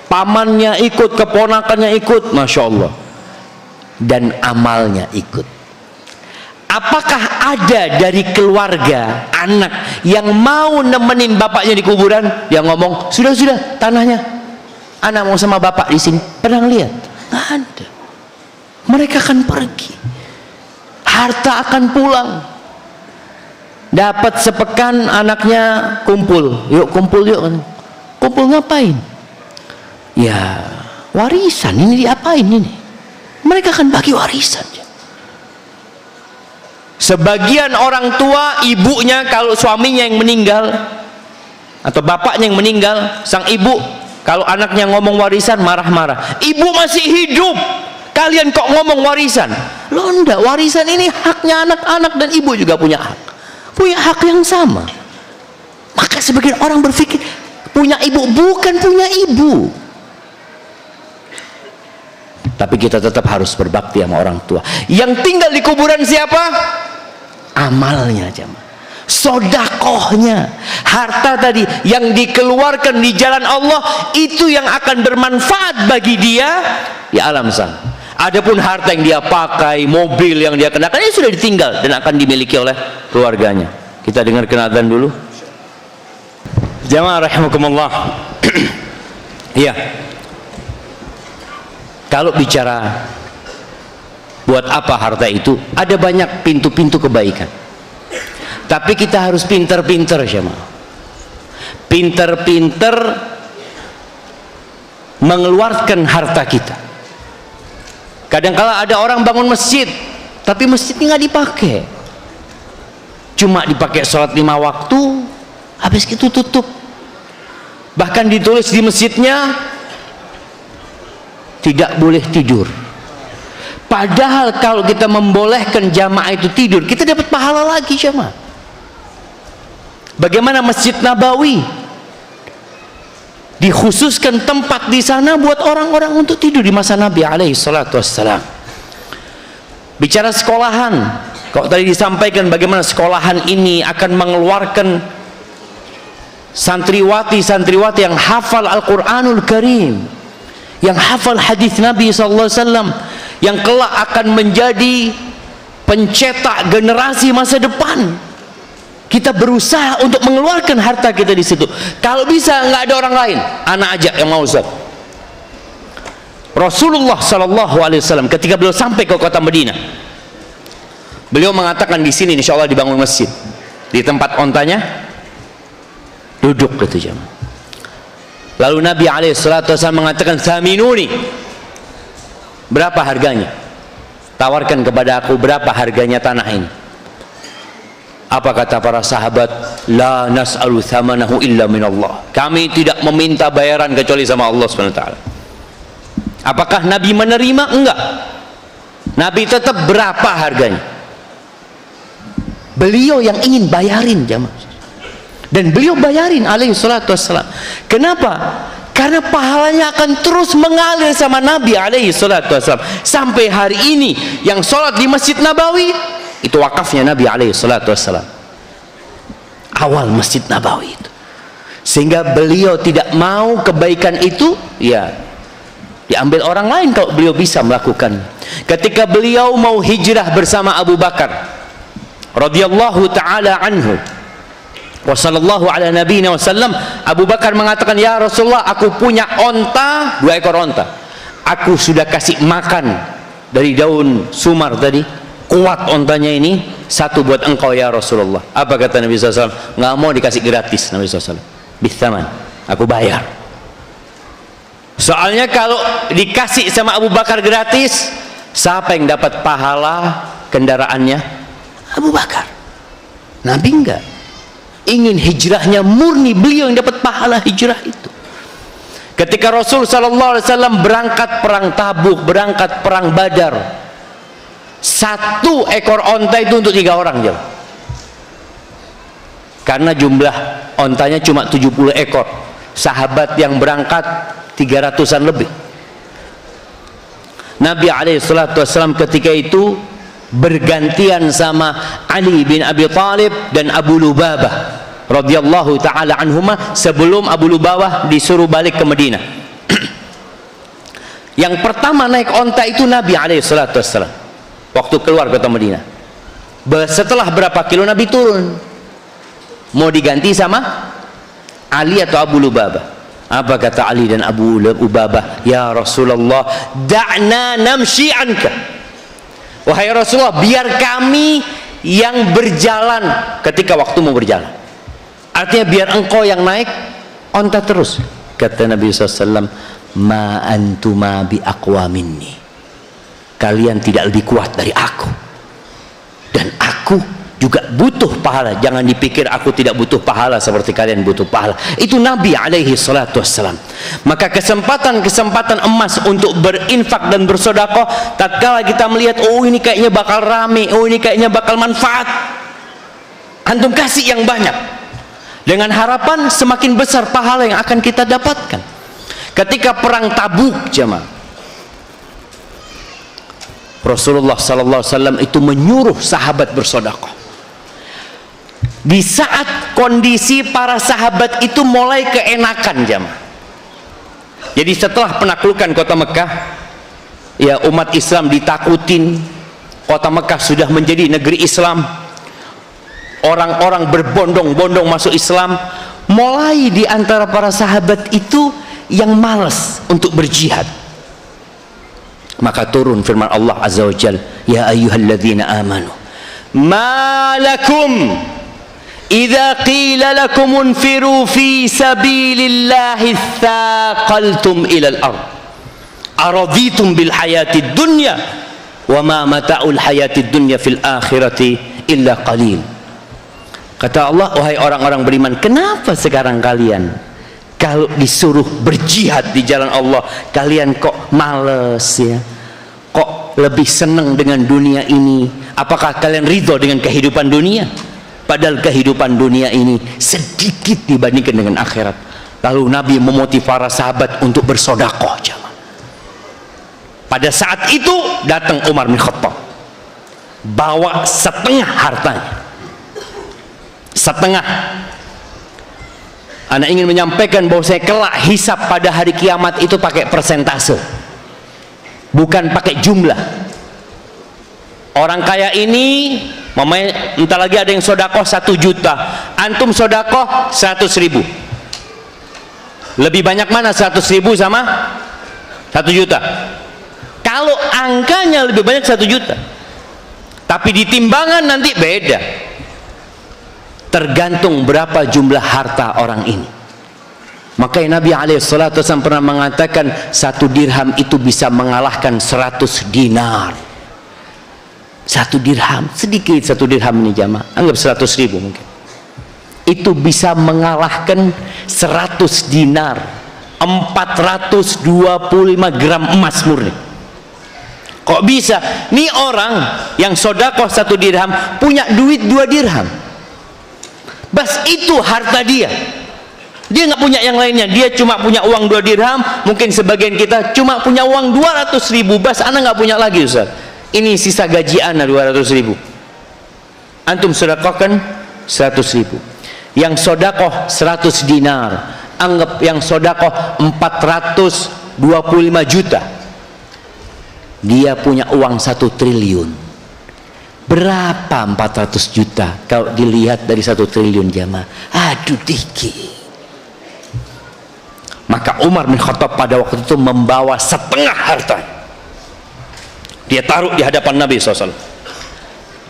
pamannya ikut, keponakannya ikut, Masya Allah. Dan amalnya ikut. Apakah ada dari keluarga, anak yang mau nemenin bapaknya di kuburan? Yang ngomong, sudah tanahnya, anak mau sama bapak di sini. Pernah lihat? Nggak ada. Mereka akan pergi. Harta akan pulang. Dapat sepekan anaknya kumpul. Yuk kumpul yuk. Kumpul ngapain? Ya warisan. Ini diapain ini? Mereka akan bagi warisan. Sebagian orang tua, ibunya kalau suaminya yang meninggal atau bapaknya yang meninggal, sang ibu kalau anaknya ngomong warisan marah-marah. Ibu masih hidup, kalian kok ngomong warisan? Loh enggak, warisan ini haknya anak-anak dan ibu juga punya hak. Punya hak yang sama. Maka sebagian orang berpikir punya ibu, bukan punya ibu. Tapi kita tetap harus berbakti sama orang tua. Yang tinggal di kuburan siapa? Amalnya jemaah. Sodakohnya, harta tadi yang dikeluarkan di jalan Allah, itu yang akan bermanfaat bagi dia di alam sana. Adapun harta yang dia pakai, mobil yang dia kenakan, ini sudah ditinggal dan akan dimiliki oleh keluarganya. Kita dengarkan azan dulu. Jamaah rahimakumullah. Iya, Kalau bicara buat apa harta itu, ada banyak pintu-pintu kebaikan. Tapi kita harus pinter-pinter, jemaah. Pinter-pinter mengeluarkan harta kita. Kadang-kala ada orang bangun masjid, tapi masjidnya nggak dipakai, cuma dipakai sholat 5 waktu, habis itu tutup. Bahkan ditulis di masjidnya tidak boleh tidur. Padahal kalau kita membolehkan jamaah itu tidur, kita dapat pahala lagi, jamaah. Bagaimana Masjid Nabawi dikhususkan tempat di sana buat orang-orang untuk tidur di masa Nabi alaihi salatu wassalam. Bicara sekolahan, kalau tadi disampaikan bagaimana sekolahan ini akan mengeluarkan santriwati yang hafal Al-Quranul Karim, yang hafal hadis Nabi SAW, yang kelak akan menjadi pencetak generasi masa depan. Kita berusaha untuk mengeluarkan harta kita di situ. Kalau bisa nggak ada orang lain, anak aja yang mau, Ustaz. Rasulullah SAW ketika beliau sampai ke kota Madinah, beliau mengatakan di sini insya Allah dibangun masjid di tempat ontanya, duduk gitu jemaah. Lalu Nabi SAW mengatakan, "Saminuni." Berapa harganya? Tawarkan kepada aku berapa harganya tanah ini. Apa kata para sahabat? La nas'alu thamanahu illa minallah. Kami tidak meminta bayaran kecuali sama Allah SWT. Apakah Nabi menerima? Enggak. Nabi tetap berapa harganya. Beliau yang ingin bayarin jemaah. Dan beliau bayarin alaihi salatu wassalam. Kenapa? Karena pahalanya akan terus mengalir sama Nabi alaihi salatu wassalam. Sampai hari ini yang sholat di Masjid Nabawi itu wakafnya Nabi alaihi salatu wassalam. Awal Masjid Nabawi itu. Sehingga beliau tidak mau kebaikan itu ya diambil orang lain kalau beliau bisa melakukan. Ketika beliau mau hijrah bersama Abu Bakar radhiyallahu taala anhu wa sallallahu ala nabiyina wasallam, Abu Bakar mengatakan, "Ya Rasulullah, aku punya onta, 2 ekor onta. Aku sudah kasih makan dari daun sumar tadi. Kuat ontanya ini, 1 buat engkau ya Rasulullah." Apa kata Nabi SAW? Nggak mau dikasih gratis Nabi SAW. Bithaman, aku bayar. Soalnya kalau dikasih sama Abu Bakar gratis, siapa yang dapat pahala kendaraannya? Abu Bakar. Nabi enggak. Ingin hijrahnya murni, beliau yang dapat pahala hijrah itu. Ketika Rasul SAW berangkat perang Tabuk, berangkat perang Badar, 1 ekor onta itu untuk 3 orang aja. Karena jumlah ontanya cuma 70 ekor. Sahabat yang berangkat 300-an lebih. Nabi SAW ketika itu bergantian sama Ali bin Abi Thalib dan Abu Lubabah radhiyallahu taala anhuma sebelum Abu Lubabah disuruh balik ke Madinah. Yang pertama naik onta itu Nabi SAW waktu keluar kota Madinah. Setelah berapa kilo Nabi turun, mau diganti sama Ali atau Abu Lubabah. Apa kata Ali dan Abu Lubabah? Ya Rasulullah, da'na namshi anka. Wahai Rasulullah, biar kami yang berjalan ketika waktu mau berjalan. Artinya biar engkau yang naik onta terus. Kata Nabi SAW, ma antuma bi aqwa minni. Kalian tidak lebih kuat dari aku. Dan aku juga butuh pahala. Jangan dipikir aku tidak butuh pahala seperti kalian butuh pahala. Itu Nabi alaihi salatu wassalam. Maka kesempatan emas untuk berinfak dan bersedekah, tatkala kita melihat, oh ini kayaknya bakal rame, oh ini kayaknya bakal manfaat, antum kasih yang banyak dengan harapan semakin besar pahala yang akan kita dapatkan. Ketika perang Tabuk jemaah, Rasulullah SAW itu menyuruh sahabat bersedekah. Di saat kondisi para sahabat itu mulai keenakan jemaah. Jadi setelah penaklukan kota Mekah, ya umat Islam ditakutin, kota Mekah sudah menjadi negeri Islam, orang-orang berbondong-bondong masuk Islam. Mulai di antara para sahabat itu yang malas untuk berjihad. Maka turun firman Allah Azza wa Jalla, ya ayyuhalladzina amanu ma lakum idza qila lakum unfiru fi sabilillahi thaqaltum ila al-ard araditum bil hayatid dunya wa ma mata'ul hayatid dunya fil akhirati illa qalil. Kata Allah, wahai orang-orang beriman, kenapa sekarang kalian kalau disuruh berjihad di jalan Allah kalian kok males ya, kok lebih senang dengan dunia ini? Apakah kalian ridho dengan kehidupan dunia? Padahal kehidupan dunia ini sedikit dibandingkan dengan akhirat. Lalu Nabi memotivasi para sahabat untuk bersedekah. Pada saat itu datang Umar bin Khattab bawa setengah hartanya, setengah. Anak ingin menyampaikan bahwa saya kelak hisab pada hari kiamat itu pakai persentase, bukan pakai jumlah. Orang kaya ini entah lagi ada yang sodakoh 1 juta, antum sodakoh 100.000, lebih banyak mana 100.000 sama 1 juta? Kalau angkanya lebih banyak 1 juta, tapi di timbangan nanti beda, tergantung berapa jumlah harta orang ini. Makanya Nabi SAW pernah mengatakan 1 dirham itu bisa mengalahkan 100 dinar. 1 dirham, sedikit 1 dirham ini jamaah, anggap 100.000 mungkin, itu bisa mengalahkan 100 dinar, 425 gram emas murni. Kok bisa? Nih orang yang sodakoh 1 dirham punya duit 2 dirham. Bas itu harta dia. Dia nggak punya yang lainnya. Dia cuma punya uang 2 dirham. Mungkin sebagian kita cuma punya uang 200.000. Bas ana nggak punya lagi Ustaz. Ini sisa gaji ana 200.000. Antum sodakohkan 100.000. Yang sodakoh 100 dinar. Anggap yang sodakoh 425 juta. Dia punya uang 1 triliun. Berapa 400 juta kalau dilihat dari 1 triliun jamaah? Aduh dikit. Maka Umar bin Khattab pada waktu itu membawa setengah harta. Dia taruh di hadapan Nabi SAW.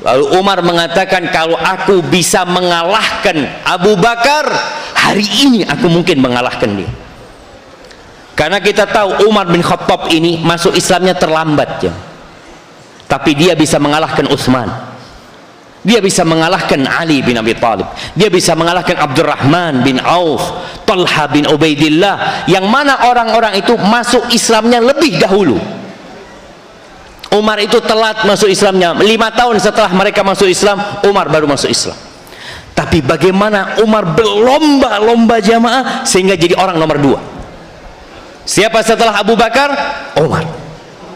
Lalu Umar mengatakan, kalau aku bisa mengalahkan Abu Bakar, hari ini aku mungkin mengalahkan dia. Karena kita tahu Umar bin Khattab ini masuk Islamnya terlambat ya. Tapi dia bisa mengalahkan Utsman. Dia bisa mengalahkan Ali bin Abi Thalib. Dia bisa mengalahkan Abdurrahman bin Auf, Talha bin Ubaidillah, yang mana orang-orang itu masuk Islamnya lebih dahulu. Umar itu telat masuk Islamnya, 5 tahun setelah mereka masuk Islam, Umar baru masuk Islam. Tapi bagaimana Umar berlomba-lomba jamaah sehingga jadi orang nomor 2. Siapa setelah Abu Bakar? Umar.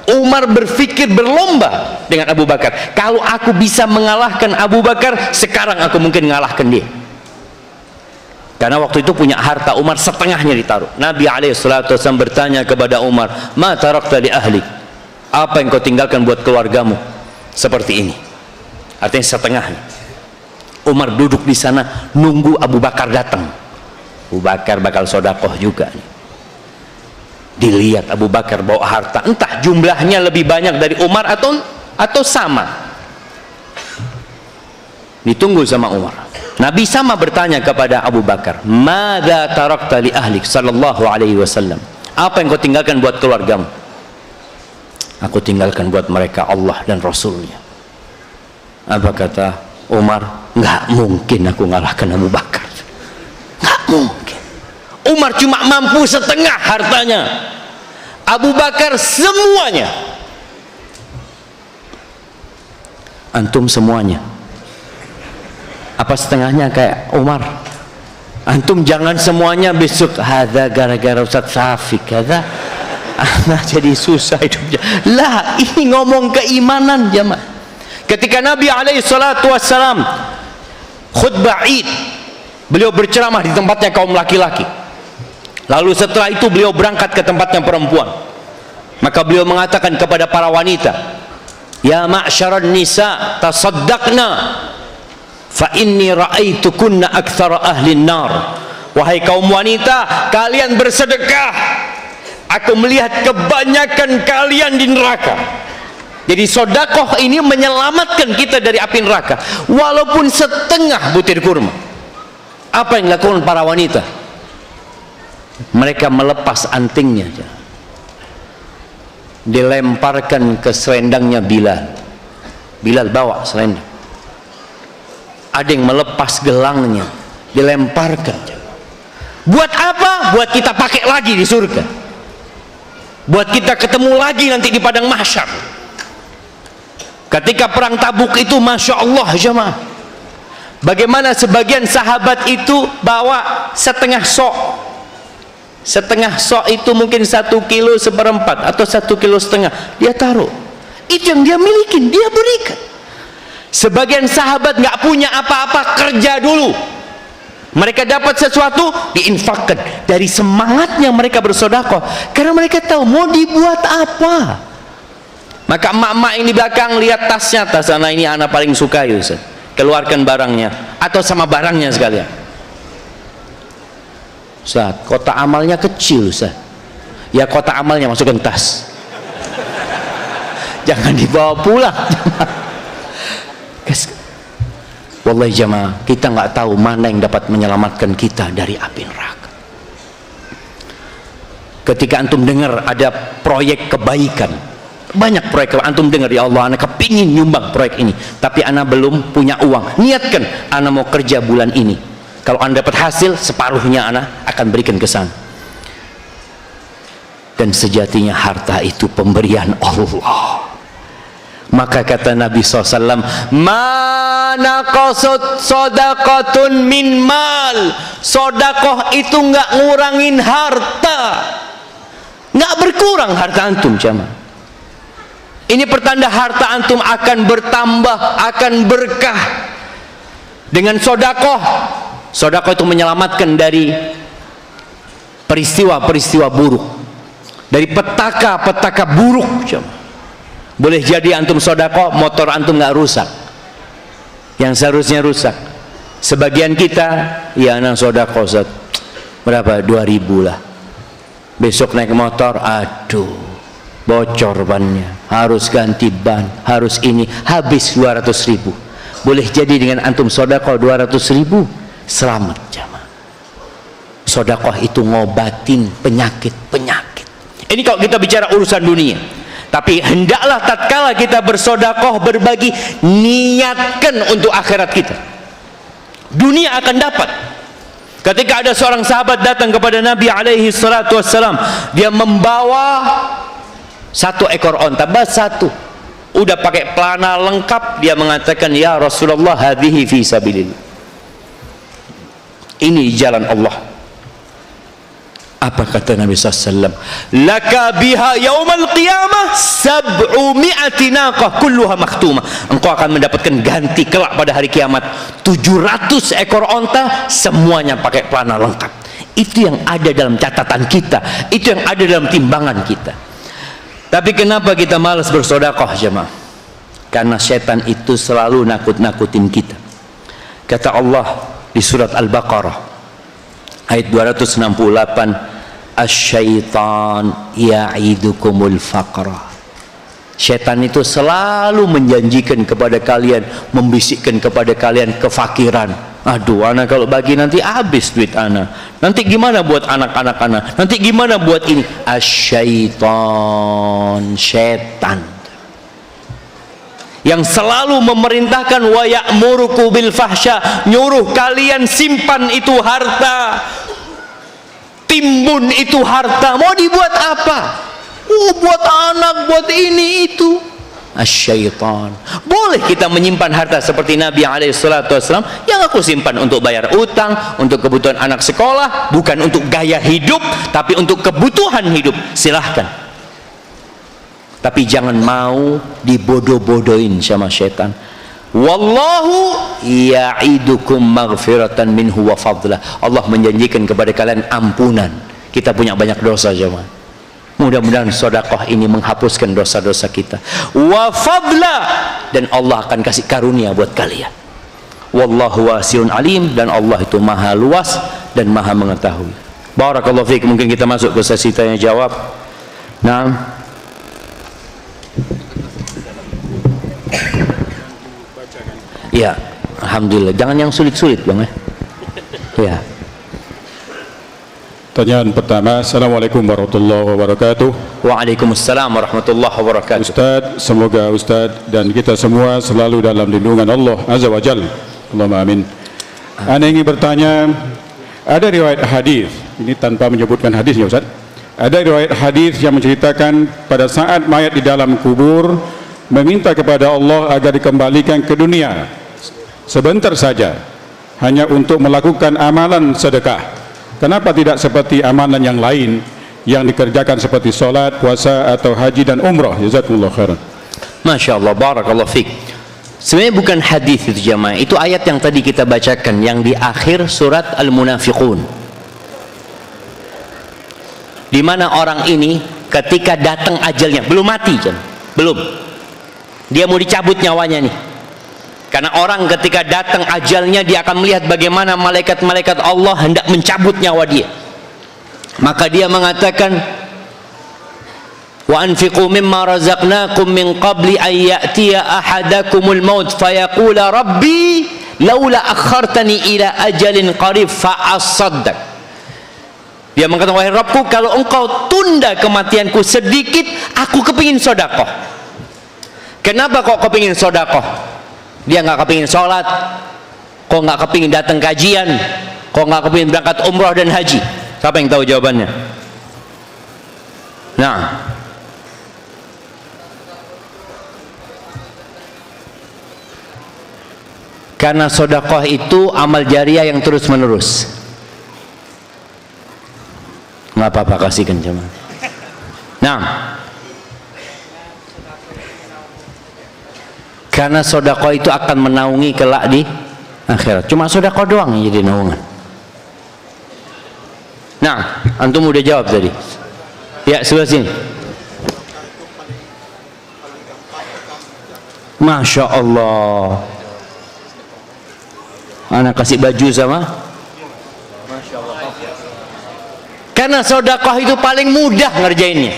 Umar berpikir berlomba dengan Abu Bakar. Kalau aku bisa mengalahkan Abu Bakar, sekarang aku mungkin mengalahkan dia. Karena waktu itu punya harta Umar setengahnya ditaruh. Nabi SAW bertanya kepada Umar, ma tarakta li ahlik, apa yang kau tinggalkan buat keluargamu? Seperti ini, artinya setengahnya. Umar duduk di sana nunggu Abu Bakar datang. Abu Bakar bakal sodakoh juga nih. Dilihat Abu Bakar bawa harta, entah jumlahnya lebih banyak dari Umar atau sama. Ditunggu sama Umar. Nabi sama bertanya kepada Abu Bakar, madza tarakta li ahlik sallallahu alaihi wasallam, apa yang kau tinggalkan buat keluargamu? Aku tinggalkan buat mereka Allah dan Rasulnya. Apa kata Umar? Nggak mungkin aku ngalahkan Abu Bakar, nggak mungkin. Umar cuma mampu setengah hartanya, Abu Bakar semuanya. Antum semuanya apa setengahnya kayak Umar? Antum jangan semuanya besok hadza gara-gara Ustaz Syafiq hadza jadi susah hidupnya. Lah, ini ngomong keimanan jamaah. Ketika Nabi SAW khutbah Id, beliau berceramah di tempatnya kaum laki-laki. Lalu setelah itu beliau berangkat ke tempatnya perempuan. Maka beliau mengatakan kepada para wanita, ya ma'syaran nisa tasaddaqna fa inni ra'aitukunna aktsara ahli nar. Wahai kaum wanita, kalian bersedekah. Aku melihat kebanyakan kalian di neraka. Jadi sedekah ini menyelamatkan kita dari api neraka, walaupun setengah butir kurma. Apa yang dilakukan para wanita? Mereka melepas antingnya, dilemparkan ke selendangnya Bilal. Bilal bawa selendang. Ada yang melepas gelangnya, dilemparkan. Buat apa? Buat kita pakai lagi di surga, buat kita ketemu lagi nanti di padang mahsyar. Ketika perang Tabuk itu, Masya Allah jemaah, bagaimana sebagian sahabat itu bawa setengah sok. Setengah sok itu mungkin 1,4 kilo atau 1,5 kilo, dia taruh. Itu yang dia miliki, dia berikan. Sebagian sahabat nggak punya apa-apa, kerja dulu. Mereka dapat sesuatu, diinfakkan. Dari semangatnya mereka bersedekah, karena mereka tahu mau dibuat apa. Maka emak-emak yang di belakang lihat tasnya, tas anak ini anak paling suka, Ustaz. Keluarkan barangnya, atau sama barangnya sekalian. Ustaz, kotak amalnya kecil, Ustaz. Ya kotak amalnya masukkan tas. Jangan dibawa pulang. Wallahi jamaah, kita nggak tahu mana yang dapat menyelamatkan kita dari api neraka. Ketika antum dengar ada proyek kebaikan, banyak proyek antum dengar, ya Allah, anak kepingin nyumbang proyek ini, tapi anak belum punya uang. Niatkan, anak mau kerja bulan ini. Kalau anda dapat hasil, separuhnya anak akan berikan ke sana. Dan sejatinya harta itu pemberian Allah. Maka kata Nabi SAW, mana qasut sodakotun min mal. Sodakoh itu nggak ngurangin harta, nggak berkurang harta antum jamaah. Ini pertanda harta antum akan bertambah, akan berkah dengan sodakoh. Sodakoh itu menyelamatkan dari peristiwa-peristiwa buruk, dari petaka-petaka buruk jamaah. Boleh jadi antum sodako, motor antum nggak rusak, yang seharusnya rusak. Sebagian kita, ya anak sodako, berapa? 2.000 lah. Besok naik motor, aduh, bocor bannya, harus ganti ban, harus ini, habis 200.000. Boleh jadi dengan antum sodako 200.000, selamat jamaah. Sodako itu ngobatin penyakit-penyakit. Ini kalau kita bicara urusan dunia. Tapi hendaklah tatkala kita bersodakoh, berbagi, niatkan untuk akhirat kita. Dunia akan dapat. Ketika ada seorang sahabat datang kepada Nabi alaihi salatu wassalam, dia membawa 1 ekor onta, satu, udah pakai pelana lengkap. Dia mengatakan, ya Rasulullah, hadhihi fi sabilillah, ini jalan Allah. Apa kata Nabi SAW? Laka biha yaumal qiyamah 700 naqah kulluha makhtumah. Engkau akan mendapatkan ganti kelak pada hari kiamat 700 ekor onta, semuanya pakai pelana lengkap. Itu yang ada dalam catatan kita, itu yang ada dalam timbangan kita. Tapi kenapa kita malas bersedekah jemaah? Karena setan itu selalu nakut-nakutin kita. Kata Allah di surat Al-Baqarah ayat 268, asyaitan ya'idukumul faqra. Syaitan itu selalu menjanjikan kepada kalian, membisikkan kepada kalian kefakiran. Aduh, anak kalau bagi nanti habis duit anak, nanti gimana buat anak-anak anak, nanti gimana buat ini. Asyaitan, setan yang selalu memerintahkan wa ya'muruku bil fahsya, nyuruh kalian simpan itu harta, timbun itu harta. Mau dibuat apa? Buat anak, buat ini itu. Asyaitan. Boleh kita menyimpan harta seperti Nabi SAW, yang aku simpan untuk bayar utang, untuk kebutuhan anak sekolah, bukan untuk gaya hidup, tapi untuk kebutuhan hidup. Silahkan. Tapi jangan mau dibodoh-bodohin sama syaitan. Wallahu ya'idukum maghfiratan minhu wa fadlah. Allah menjanjikan kepada kalian ampunan. Kita punya banyak dosa jemaah. Mudah-mudahan sedekah ini menghapuskan dosa-dosa kita. Wa fadla, dan Allah akan kasih karunia buat kalian. Wallahu wasi'un alim, dan Allah itu maha luas dan maha mengetahui. Barakallahu fiik. Mungkin kita masuk ke sesi tanya jawab. Nah, ya, alhamdulillah. Jangan yang sulit-sulit, Bang, ya. Ya. Pertanyaan pertama, Assalamualaikum warahmatullahi wabarakatuh. Waalaikumsalam warahmatullahi wabarakatuh. Ustadz, semoga Ustadz dan kita semua selalu dalam lindungan Allah Azza wa Jalla. Allahumma amin. Ana ingin bertanya, ada riwayat hadis, ini tanpa menyebutkan hadisnya Ustadz, ada riwayat hadis yang menceritakan pada saat mayat di dalam kubur meminta kepada Allah agar dikembalikan ke dunia sebentar saja, hanya untuk melakukan amalan sedekah. Kenapa tidak seperti amalan yang lain yang dikerjakan seperti solat, puasa atau haji dan umrah? Jazakumullah khairan. Masya Allah, barakallah fiqh. Sebenarnya bukan hadis itu jamaah, itu ayat yang tadi kita bacakan yang di akhir surat Al-Munafiqun, di mana orang ini ketika datang ajalnya, belum mati kan? Belum, dia mau dicabut nyawanya nih. Karena orang ketika datang ajalnya, dia akan melihat bagaimana malaikat-malaikat Allah hendak mencabut nyawa dia. Maka dia mengatakan, wa anfiqu mimma razaqnakum min qabli an ya'tiya ahadakumul maut fayaqula rabbi laula akhartani ila ajalin qarib fa asaddaq. Dia mengatakan, wahai Rabbku, kalau engkau tunda kematianku sedikit, aku kepingin sedekah. Kenapa kok kepingin sedekah? Dia nggak kepingin sholat, kok nggak kepingin datang kajian, kok nggak kepingin berangkat umroh dan haji? Siapa yang tahu jawabannya? Nah, karena sedekah itu amal jariah yang terus menerus. Nggak apa-apa, kasihkan cuma. Nah, karena sedekah itu akan menaungi kelak di akhirat. Cuma sedekah doang yang jadi naungan. Nah, antum udah jawab tadi. Ya, sebelah sini. Masya Allah. Anak kasih baju sama. Masya Allah. Karena sedekah itu paling mudah ngerjainnya.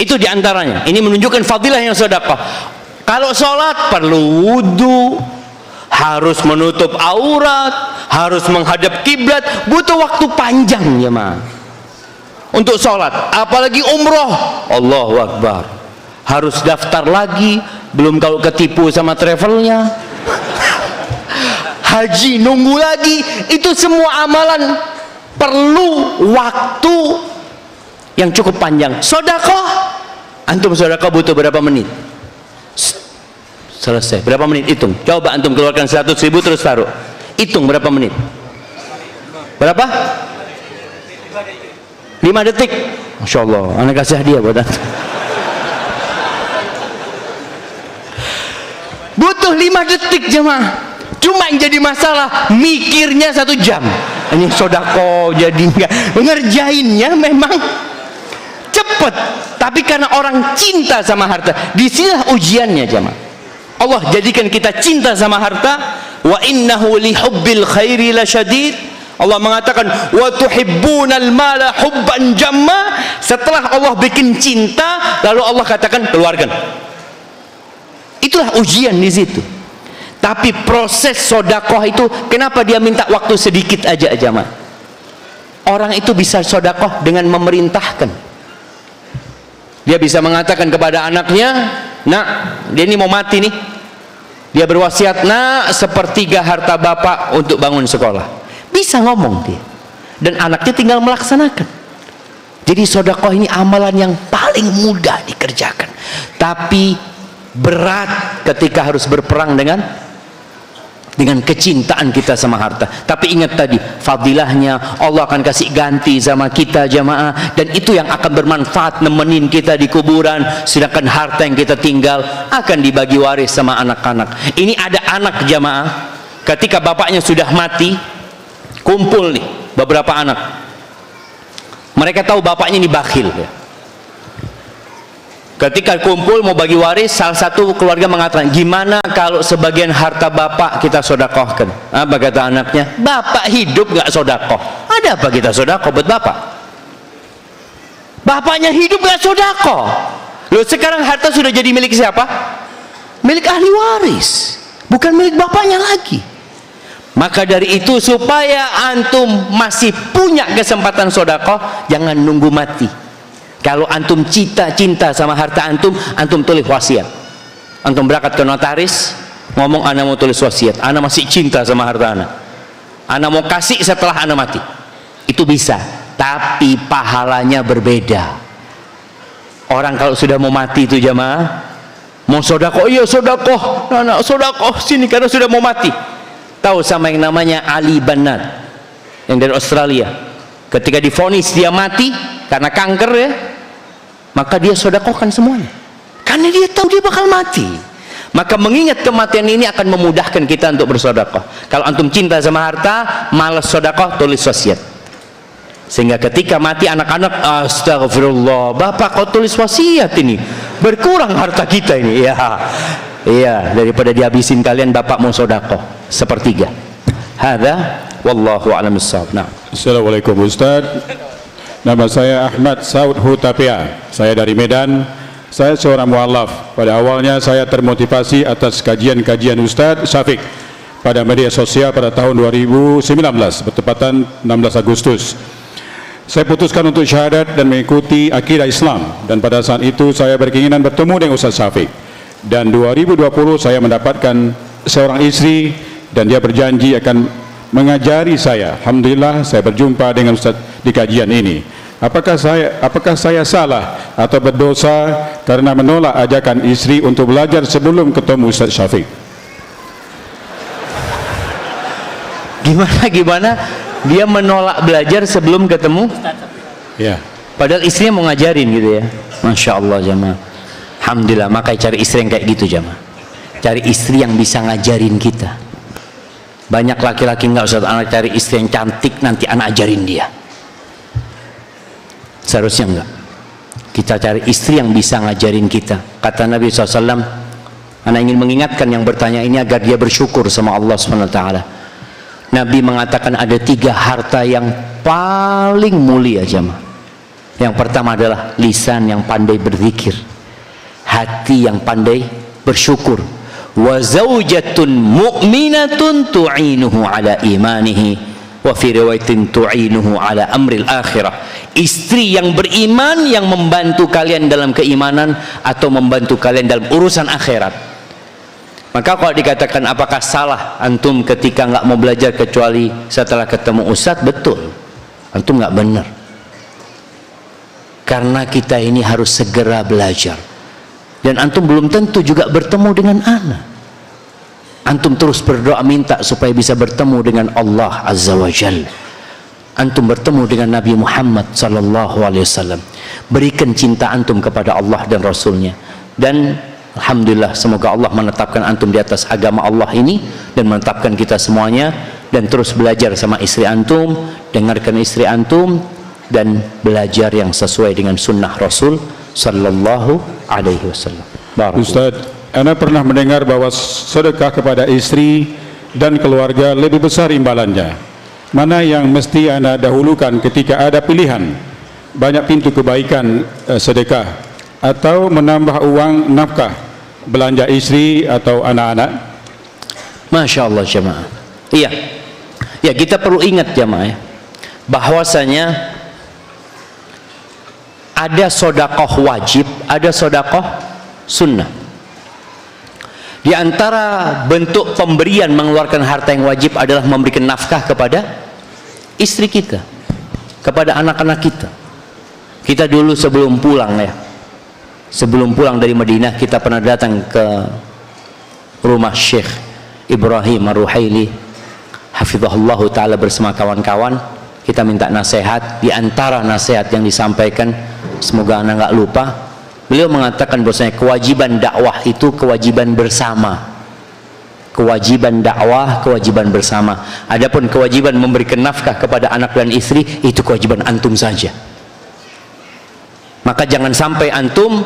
Itu diantaranya. Ini menunjukkan fadilah yang sedekah. Kalau sholat perlu wudu, harus menutup aurat, harus menghadap kiblat, butuh waktu panjang ya ma. Untuk sholat, apalagi umroh, Allahu Akbar, harus daftar lagi, belum kalau ketipu sama travelnya. Haji nunggu lagi, itu semua amalan perlu waktu yang cukup panjang. Sedekah, antum sedekah butuh berapa menit? Selesai, berapa menit? Hitung. Coba antum keluarkan 100.000 terus taruh. Hitung berapa menit? Berapa? 5 detik. Masya Allah, anak kasih hadiah buat antum. Butuh 5 detik jemaah. Cuma yang jadi masalah mikirnya 1 jam. Ini sedekah jadi enggak, ngerjainnya memang cepet, tapi karena orang cinta sama harta, disinilah ujiannya jemaah. Allah jadikan kita cinta sama harta. Wa innahu lihubbil khairi lasyadid. Allah mengatakan wa tuhibbunal mala hubban jamma. Setelah Allah bikin cinta, lalu Allah katakan keluarkan. Itulah ujian di situ. Tapi proses sedekah itu, kenapa dia minta waktu sedikit aja jemaah? Orang itu bisa sedekah dengan memerintahkan. Dia bisa mengatakan kepada anaknya, nak, dia ini mau mati nih, dia berwasiat, nak, 1/3 harta bapak untuk bangun sekolah. Bisa ngomong dia, dan anaknya tinggal melaksanakan. Jadi sedekah ini amalan yang paling mudah dikerjakan, tapi berat ketika harus berperang dengan kecintaan kita sama harta. Tapi ingat tadi, fadilahnya Allah akan kasih ganti sama kita jamaah, dan itu yang akan bermanfaat nemenin kita di kuburan. Sedangkan harta yang kita tinggal akan dibagi waris sama anak-anak. Ini ada anak jamaah, ketika bapaknya sudah mati, kumpul nih beberapa anak. Mereka tahu bapaknya ini bakhil ya. Ketika kumpul mau bagi waris, salah satu keluarga mengatakan, gimana kalau sebagian harta bapak kita sedekahkan? Apa kata anaknya? Bapak hidup nggak sedekah, ada apa kita sedekah buat bapak? Bapaknya hidup gak sodako. Loh, sekarang harta sudah jadi milik siapa? Milik ahli waris, bukan milik bapaknya lagi. Maka dari itu, supaya antum masih punya kesempatan sodako, jangan nunggu mati. Kalau antum cinta sama harta antum, antum tulis wasiat. Antum berangkat ke notaris, ngomong ana mau tulis wasiat, ana masih cinta sama harta ana mau kasih setelah ana mati. Itu bisa, tapi pahalanya berbeda. Orang kalau sudah mau mati itu jamaah, mau sodako, iya sodako, anak sodako sini karena sudah mau mati. Tahu sama yang namanya Ali Bannat yang dari Australia, ketika divonis dia mati karena kanker ya, maka dia sodakokan semuanya karena dia tahu dia bakal mati. Maka mengingat kematian ini akan memudahkan kita untuk bersodakoh. Kalau antum cinta sama harta, malas sodakoh, tulis wasiat. Sehingga ketika mati anak-anak, astagfirullah, bapak kau tulis wasiat ini, berkurang harta kita ini. Iya, daripada dihabisin kalian, bapak mau sodakoh sepertiga. Hadza wallahu a'lam bissawab. Nah. Assalamualaikum Ustaz. Nama saya Ahmad Saud Hutapia. Saya dari Medan. Saya seorang mu'alaf. Pada awalnya saya termotivasi atas kajian-kajian Ustaz Syafiq pada media sosial pada tahun 2019, bertepatan 16 Agustus. Saya putuskan untuk syahadat dan mengikuti akidah Islam, dan pada saat itu saya berkeinginan bertemu dengan Ustaz Syafiq. Dan 2020 saya mendapatkan seorang istri dan dia berjanji akan mengajari saya. Alhamdulillah saya berjumpa dengan Ustaz di kajian ini. Apakah saya salah atau berdosa karena menolak ajakan istri untuk belajar sebelum ketemu Ustaz Syafiq? Gimana? Dia menolak belajar sebelum ketemu? Ya. Padahal istrinya mau ngajarin gitu ya. Masya Allah jamaah. Alhamdulillah, makanya cari istri yang kayak gitu jamaah. Cari istri yang bisa ngajarin kita. Banyak laki-laki nggak usah anak cari istri yang cantik, nanti anak ajarin dia. Seharusnya enggak. Kita cari istri yang bisa ngajarin kita. Kata Nabi SAW, anak ingin mengingatkan yang bertanya ini agar dia bersyukur sama Allah SWT. Nabi mengatakan ada 3 harta yang paling mulia jamaah. Yang pertama adalah lisan yang pandai berzikir, hati yang pandai bersyukur, wa zaujatun mu'minatun tu'inuhu ala imanihi, wa fi riwayatin tu'inuhu ala amril akhirah. Istri yang beriman yang membantu kalian dalam keimanan atau membantu kalian dalam urusan akhirat. Maka kalau dikatakan apakah salah antum ketika nggak mau belajar kecuali setelah ketemu ustadz, betul, antum nggak benar. Karena kita ini harus segera belajar, dan antum belum tentu juga bertemu dengan anak. Antum terus berdoa minta supaya bisa bertemu dengan Allah Azza wa Jalla. Antum bertemu dengan Nabi Muhammad sallallahu alaihi wasallam. Berikan cinta antum kepada Allah dan Rasulnya. Dan alhamdulillah, semoga Allah menetapkan antum di atas agama Allah ini dan menetapkan kita semuanya. Dan terus belajar sama istri antum, dengarkan istri antum, dan belajar yang sesuai dengan sunnah Rasul sallallahu alaihi wasallam. Ustaz, Anda pernah mendengar bahwa sedekah kepada istri dan keluarga lebih besar imbalannya. Mana yang mesti Anda dahulukan ketika ada pilihan banyak pintu kebaikan sedekah atau menambah uang nafkah belanja istri atau anak-anak? Masya Allah jemaah. Iya, ya kita perlu ingat jemaah ya, bahwasanya ada sodakoh wajib, ada sodakoh sunnah. Di antara bentuk pemberian mengeluarkan harta yang wajib adalah memberikan nafkah kepada istri kita, kepada anak-anak kita. Kita dulu sebelum pulang dari Madinah, kita pernah datang ke rumah Syekh Ibrahim Ar-Ruhaili hafizahullah ta'ala bersama kawan-kawan. Kita minta nasihat. Di antara nasihat yang disampaikan, semoga anda nggak lupa, beliau mengatakan bahwasanya kewajiban dakwah itu kewajiban bersama. Kewajiban dakwah, kewajiban bersama. Adapun kewajiban memberikan nafkah kepada anak dan istri, itu kewajiban antum saja. Maka jangan sampai antum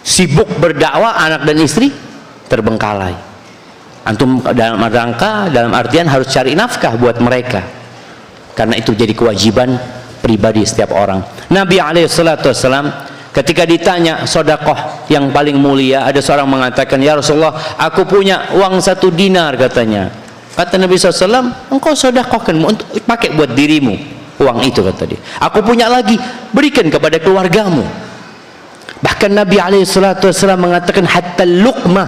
sibuk berdakwah, anak dan istri terbengkalai. Antum dalam artian harus cari nafkah buat mereka, karena itu jadi kewajiban pribadi setiap orang. Nabi SAW ketika ditanya sedekah yang paling mulia, ada seorang mengatakan, ya Rasulullah, aku punya uang 1 dinar katanya. Kata Nabi SAW, engkau sedekahkan untuk pakai buat dirimu uang itu, kata dia. Aku punya lagi, berikan kepada keluargamu. Bahkan Nabi SAW mengatakan, hatta luqmah,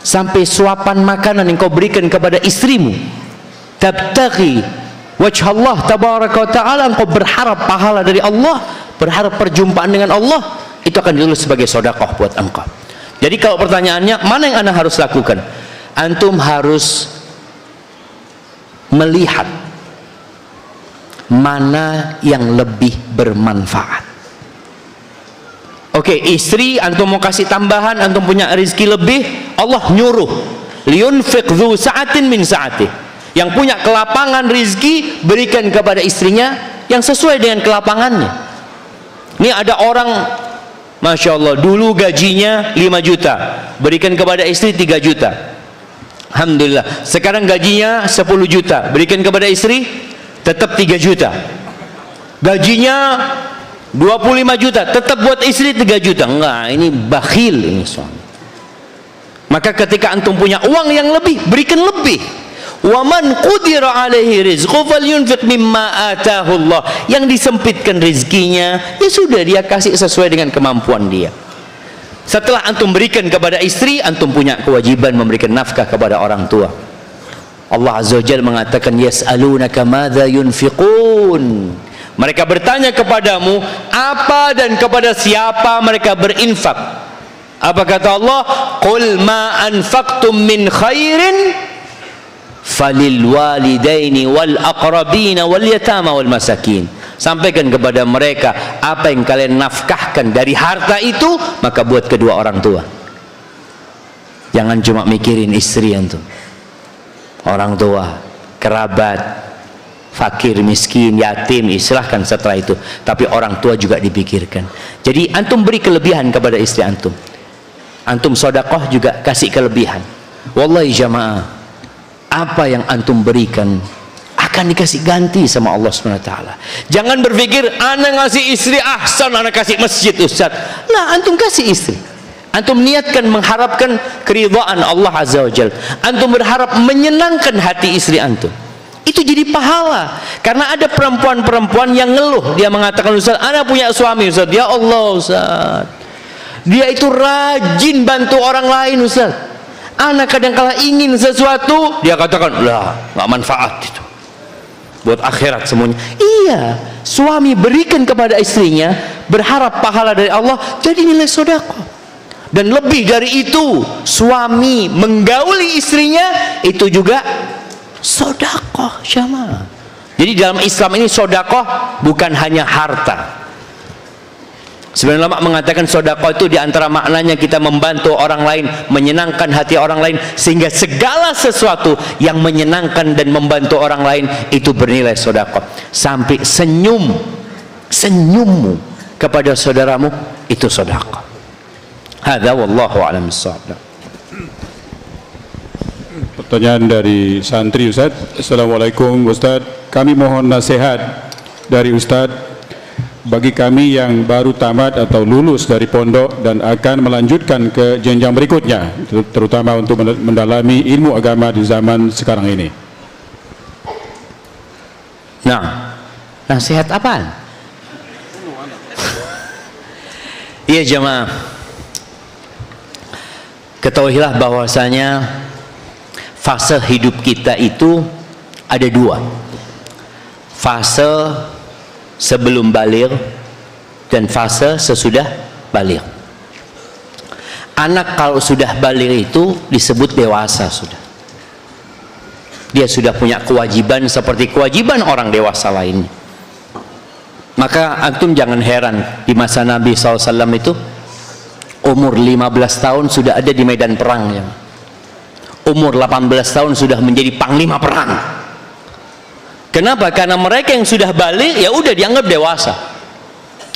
sampai suapan makanan yang kau berikan kepada istrimu, tabtaghi wajh Allah tabaraka wa ta'ala, engkau berharap pahala dari Allah, berharap perjumpaan dengan Allah, itu akan ditulis sebagai sedekah buat engkau. Jadi kalau pertanyaannya, mana yang anda harus lakukan? Antum harus melihat mana yang lebih bermanfaat. Oke, istri antum mau kasih tambahan, antum punya rezeki lebih, Allah nyuruh liyunfiq dzu sa'atin min sa'atih. Yang punya kelapangan rezeki, berikan kepada istrinya yang sesuai dengan kelapangannya. Ini ada orang, Masya Allah, dulu gajinya 5 juta, berikan kepada istri 3 juta. Alhamdulillah, sekarang gajinya 10 juta, berikan kepada istri tetap 3 juta. Gajinya 25 juta, tetap buat istri 3 juta. Enggak, ini bakhil ini suami. Maka ketika antum punya uang yang lebih, berikan lebih. Wa man qudira alaihi rizqu falyunfiq mimma ataahu Allah. Yang disempitkan rezekinya, ya sudah, dia kasih sesuai dengan kemampuan dia. Setelah antum berikan kepada istri, antum punya kewajiban memberikan nafkah kepada orang tua. Allah Azza wa Jalla mengatakan, yas'alunaka madza yunfiqun. Mereka bertanya kepadamu apa dan kepada siapa mereka berinfak. Apa kata Allah? Qul ma anfaqtum min khairin falil walidaini wal aqrabina wal yatama wal masakin. Sampaikan kepada mereka, apa yang kalian nafkahkan dari harta itu, maka buat kedua orang tua. Jangan cuma mikirin istri antum, orang tua, kerabat, fakir, miskin, yatim, silahkan setelah itu, tapi orang tua juga dipikirkan. Jadi antum beri kelebihan kepada istri antum, antum sedekah juga kasih kelebihan. Wallahi jamaah, apa yang antum berikan akan dikasih ganti sama Allah SWT. Jangan berpikir, ana ngasih istri ahsan, ana kasih masjid Ustaz. Nah, antum kasih istri, antum niatkan mengharapkan keridhaan Allah Azza wa Jalla, antum berharap menyenangkan hati istri antum, itu jadi pahala. Karena ada perempuan-perempuan yang ngeluh, dia mengatakan, Ustaz, ana punya suami Ustaz, ya Allah Ustaz, dia itu rajin bantu orang lain Ustaz, ana kadang-kala ingin sesuatu, dia katakan, lah nggak manfaat itu, buat akhirat semuanya. Iya, suami berikan kepada istrinya, berharap pahala dari Allah, jadi nilai sedekah. Dan lebih dari itu, suami menggauli istrinya, itu juga sedekah jamaah. Jadi dalam Islam ini sedekah bukan hanya harta. Sebenarnya ulama mengatakan sedekah itu diantara maknanya kita membantu orang lain, menyenangkan hati orang lain, sehingga segala sesuatu yang menyenangkan dan membantu orang lain itu bernilai sedekah. Sampai senyummu kepada saudaramu itu sedekah. Hadza wallahu a'lam bissawab. Pertanyaan dari santri, Ustaz. Assalamualaikum Ustaz, kami mohon nasihat dari Ustaz bagi kami yang baru tamat atau lulus dari pondok dan akan melanjutkan ke jenjang berikutnya, terutama untuk mendalami ilmu agama di zaman sekarang ini. Nah, nasihat apaan? Iya jemaah, ketahuilah bahwasanya fase hidup kita itu ada dua. Fase sebelum baligh dan fase sesudah baligh. Anak kalau sudah baligh itu disebut dewasa sudah. Dia sudah punya kewajiban seperti kewajiban orang dewasa lainnya. Maka antum jangan heran, di masa Nabi SAW itu umur 15 tahun sudah ada di medan perang ya. Umur 18 tahun sudah menjadi panglima perang. Kenapa? Karena mereka yang sudah balik ya udah dianggap dewasa.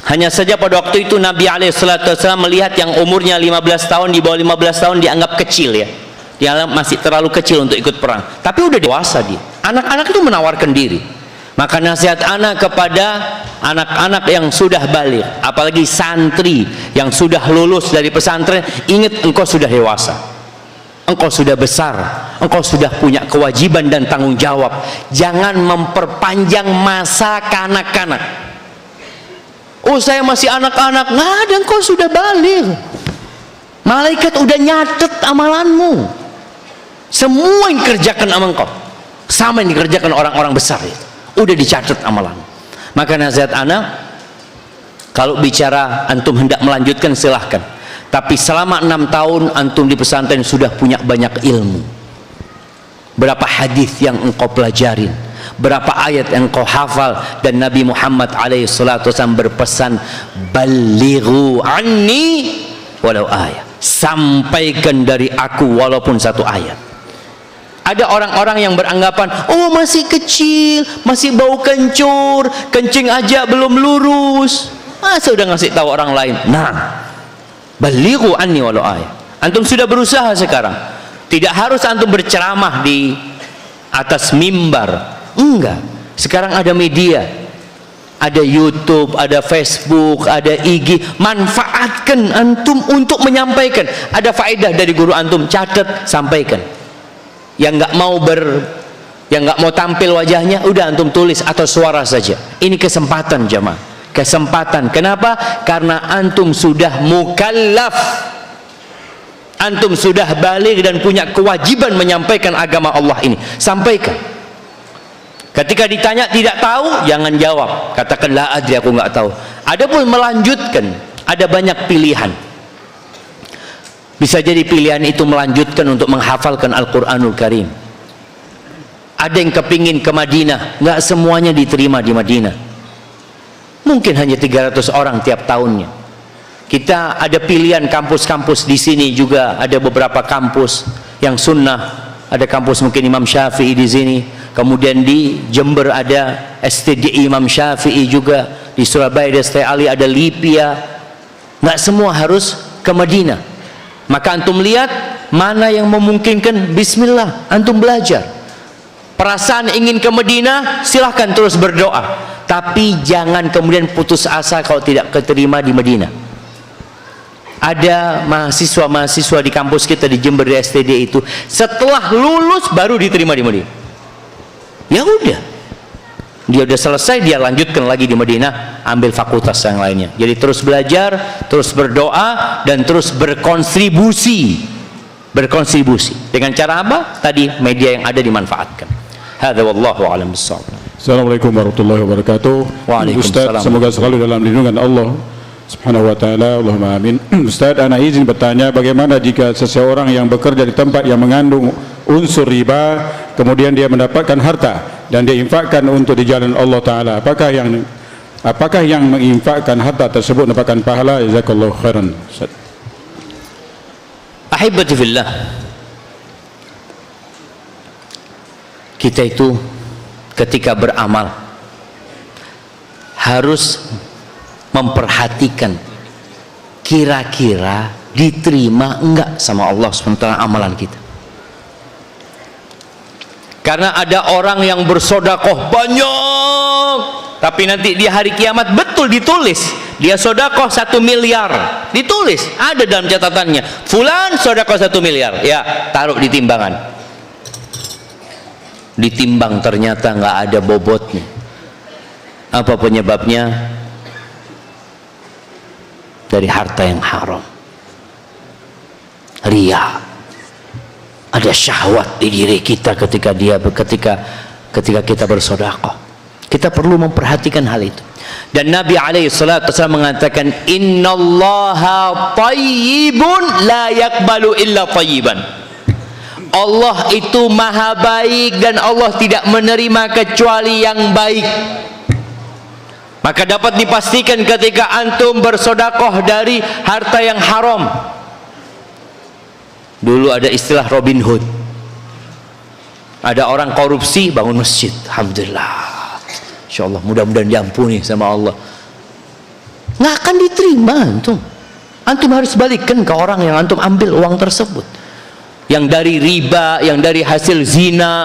Hanya saja pada waktu itu Nabi SAW melihat yang umurnya 15 tahun, di bawah 15 tahun dianggap kecil ya. Dia masih terlalu kecil untuk ikut perang. Tapi udah dewasa dia. Anak-anak itu menawarkan diri. Maka nasihat ana kepada anak-anak yang sudah balik, apalagi santri yang sudah lulus dari pesantren, ingat engkau sudah dewasa, engkau sudah besar, engkau sudah punya kewajiban dan tanggung jawab. Jangan memperpanjang masa kanak-kanak. Oh, saya masih anak-anak. Nggak ada, engkau sudah balik. Malaikat udah nyatet amalanmu. Semua yang dikerjakan sama engkau sama yang dikerjakan orang-orang besar itu. Udah dicatat amalan. Maka nasihat anak, kalau bicara antum hendak melanjutkan silahkan, tapi selama 6 tahun antum di pesantren sudah punya banyak ilmu. Berapa hadis yang engkau pelajarin, berapa ayat yang engkau hafal, dan Nabi Muhammad alaihissalatu wasallam berpesan, balighu anni walau ayat, sampaikan dari aku walaupun 1 ayat. Ada orang-orang yang beranggapan, oh masih kecil, masih bau kencur, kencing aja belum lurus, masa udah ngasih tahu orang lain. Nah, balighu anni walau ayat. Antum sudah berusaha sekarang. Tidak harus antum berceramah di atas mimbar, enggak. Sekarang ada media, ada YouTube, ada Facebook, ada IG. Manfaatkan antum untuk menyampaikan. Ada faedah dari guru antum, catat, sampaikan. Yang nggak mau tampil wajahnya, udah antum tulis atau suara saja. Ini kesempatan jamaah, kesempatan. Kenapa? Karena antum sudah mukallaf, antum sudah balik dan punya kewajiban menyampaikan agama Allah ini. Sampaikan. Ketika ditanya tidak tahu, jangan jawab, katakan la adri, aku nggak tahu. Adapun melanjutkan, ada banyak pilihan. Bisa jadi pilihan itu melanjutkan untuk menghafalkan Al-Quranul Karim. Ada yang kepingin ke Madinah, nggak semuanya diterima di Madinah. Mungkin hanya 300 orang tiap tahunnya. Kita ada pilihan kampus-kampus di sini juga, ada beberapa kampus yang sunnah. Ada kampus mungkin Imam Syafi'i di sini. Kemudian di Jember ada STDI Imam Syafi'i juga. Di Surabaya ada ST Ali, ada Lipia. Nggak semua harus ke Madinah. Maka antum lihat mana yang memungkinkan, bismillah, antum belajar. Perasaan ingin ke Madinah, silahkan terus berdoa. Tapi jangan kemudian putus asa kalau tidak keterima di Madinah. Ada mahasiswa-mahasiswa di kampus kita di Jember di STD itu, setelah lulus baru diterima di Madinah. Ya udah, dia udah selesai, dia lanjutkan lagi di Madinah, ambil fakultas yang lainnya. Jadi terus belajar, terus berdoa, dan terus berkontribusi. Dengan cara apa? Tadi media yang ada dimanfaatkan. Hadza wallahu a'lam bissawab. Assalamualaikum warahmatullahi wabarakatuh. Waalaikumsalam. Ustaz, semoga selalu dalam lindungan Allah Subhanahu wa ta'ala, Allahumma amin. Ustaz, ana izin bertanya, bagaimana jika seseorang yang bekerja di tempat yang mengandung unsur riba, kemudian dia mendapatkan harta dan dia infakkan untuk di jalan Allah Ta'ala, apakah yang menginfakkan harta tersebut mendapatkan pahala? Jazakallahu khairan. Ahibati fillah, kita itu ketika beramal harus memperhatikan kira-kira diterima enggak sama Allah SWT amalan kita. Karena ada orang yang bersodakoh banyak, tapi nanti di hari kiamat betul ditulis dia sodakoh 1 miliar, ditulis ada dalam catatannya, fulan sodakoh 1 miliar, ya taruh di timbangan, ditimbang ternyata nggak ada bobotnya. Apa penyebabnya? Dari harta yang haram, riya. Ada syahwat di diri kita ketika kita bersedekah. Kita perlu memperhatikan hal itu. Dan Nabi alaihissalatu wasallam mengatakan, innallaha thayyibun la yaqbalu illa thayyiban. Allah itu maha baik dan Allah tidak menerima kecuali yang baik. Maka dapat dipastikan ketika antum bersedekah dari harta yang haram. Dulu ada istilah Robin Hood. Ada orang korupsi bangun masjid, alhamdulillah, insyaallah mudah-mudahan diampuni sama Allah. Nggak akan diterima antum. Antum harus balikkan ke orang yang antum ambil uang tersebut, yang dari riba, yang dari hasil zina.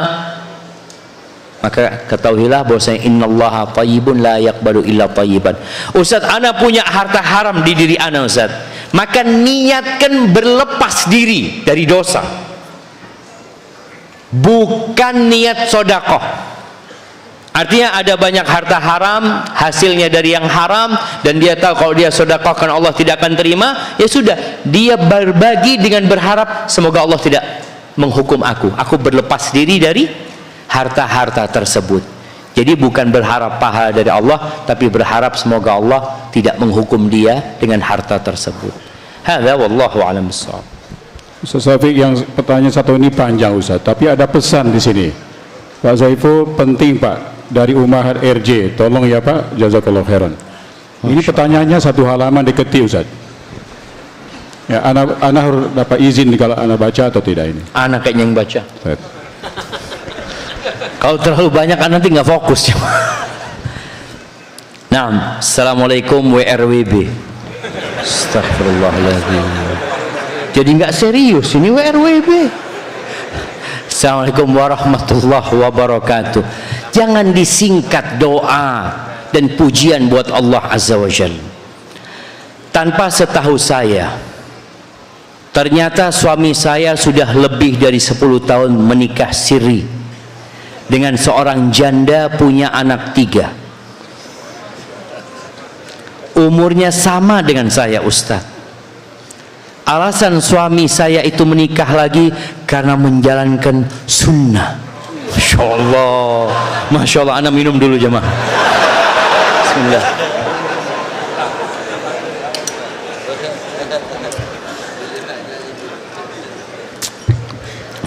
maka ketahuilah bahwasanya innallaha thayyibun la yaqbalu illa thayyiban. Ustaz, ana punya harta haram di diri ana, Ustaz. Maka niatkan berlepas diri dari dosa, bukan niat sodakoh. Artinya ada banyak harta haram, hasilnya dari yang haram, dan dia tahu kalau dia sodakohkan Allah tidak akan terima, ya sudah, dia berbagi dengan berharap semoga Allah tidak menghukum aku berlepas diri dari harta-harta tersebut. Jadi bukan berharap pahala dari Allah, tapi berharap semoga Allah tidak menghukum dia dengan harta tersebut. Hadza wallahu a'lam bissawab. Ustaz Syafiq, yang pertanyaan satu ini panjang Ustaz, tapi ada pesan di sini. Pak Zaiful, penting Pak, dari Ummahat RJ, tolong ya Pak, jazakallahu khairan. Ini pertanyaannya satu halaman diketik Ustaz. Ya, anak harus dapat izin kalau anak baca atau tidak ini? Anak kayaknya yang baca. Kalau terlalu banyak nanti nggak fokus. Nah, assalamualaikum WRWB. Astagfirullahaladzim. Jadi nggak serius ini WRWB. Assalamualaikum warahmatullahi wabarakatuh. Jangan disingkat doa dan pujian buat Allah Azza wa Jalla. Tanpa setahu saya, ternyata suami saya sudah lebih dari 10 tahun menikah siri dengan seorang janda, punya anak 3. Umurnya sama dengan saya, Ustaz. Alasan suami saya itu menikah lagi karena menjalankan sunnah. Masya Allah, Masya Allah. Ana minum dulu jemaah. Bismillah.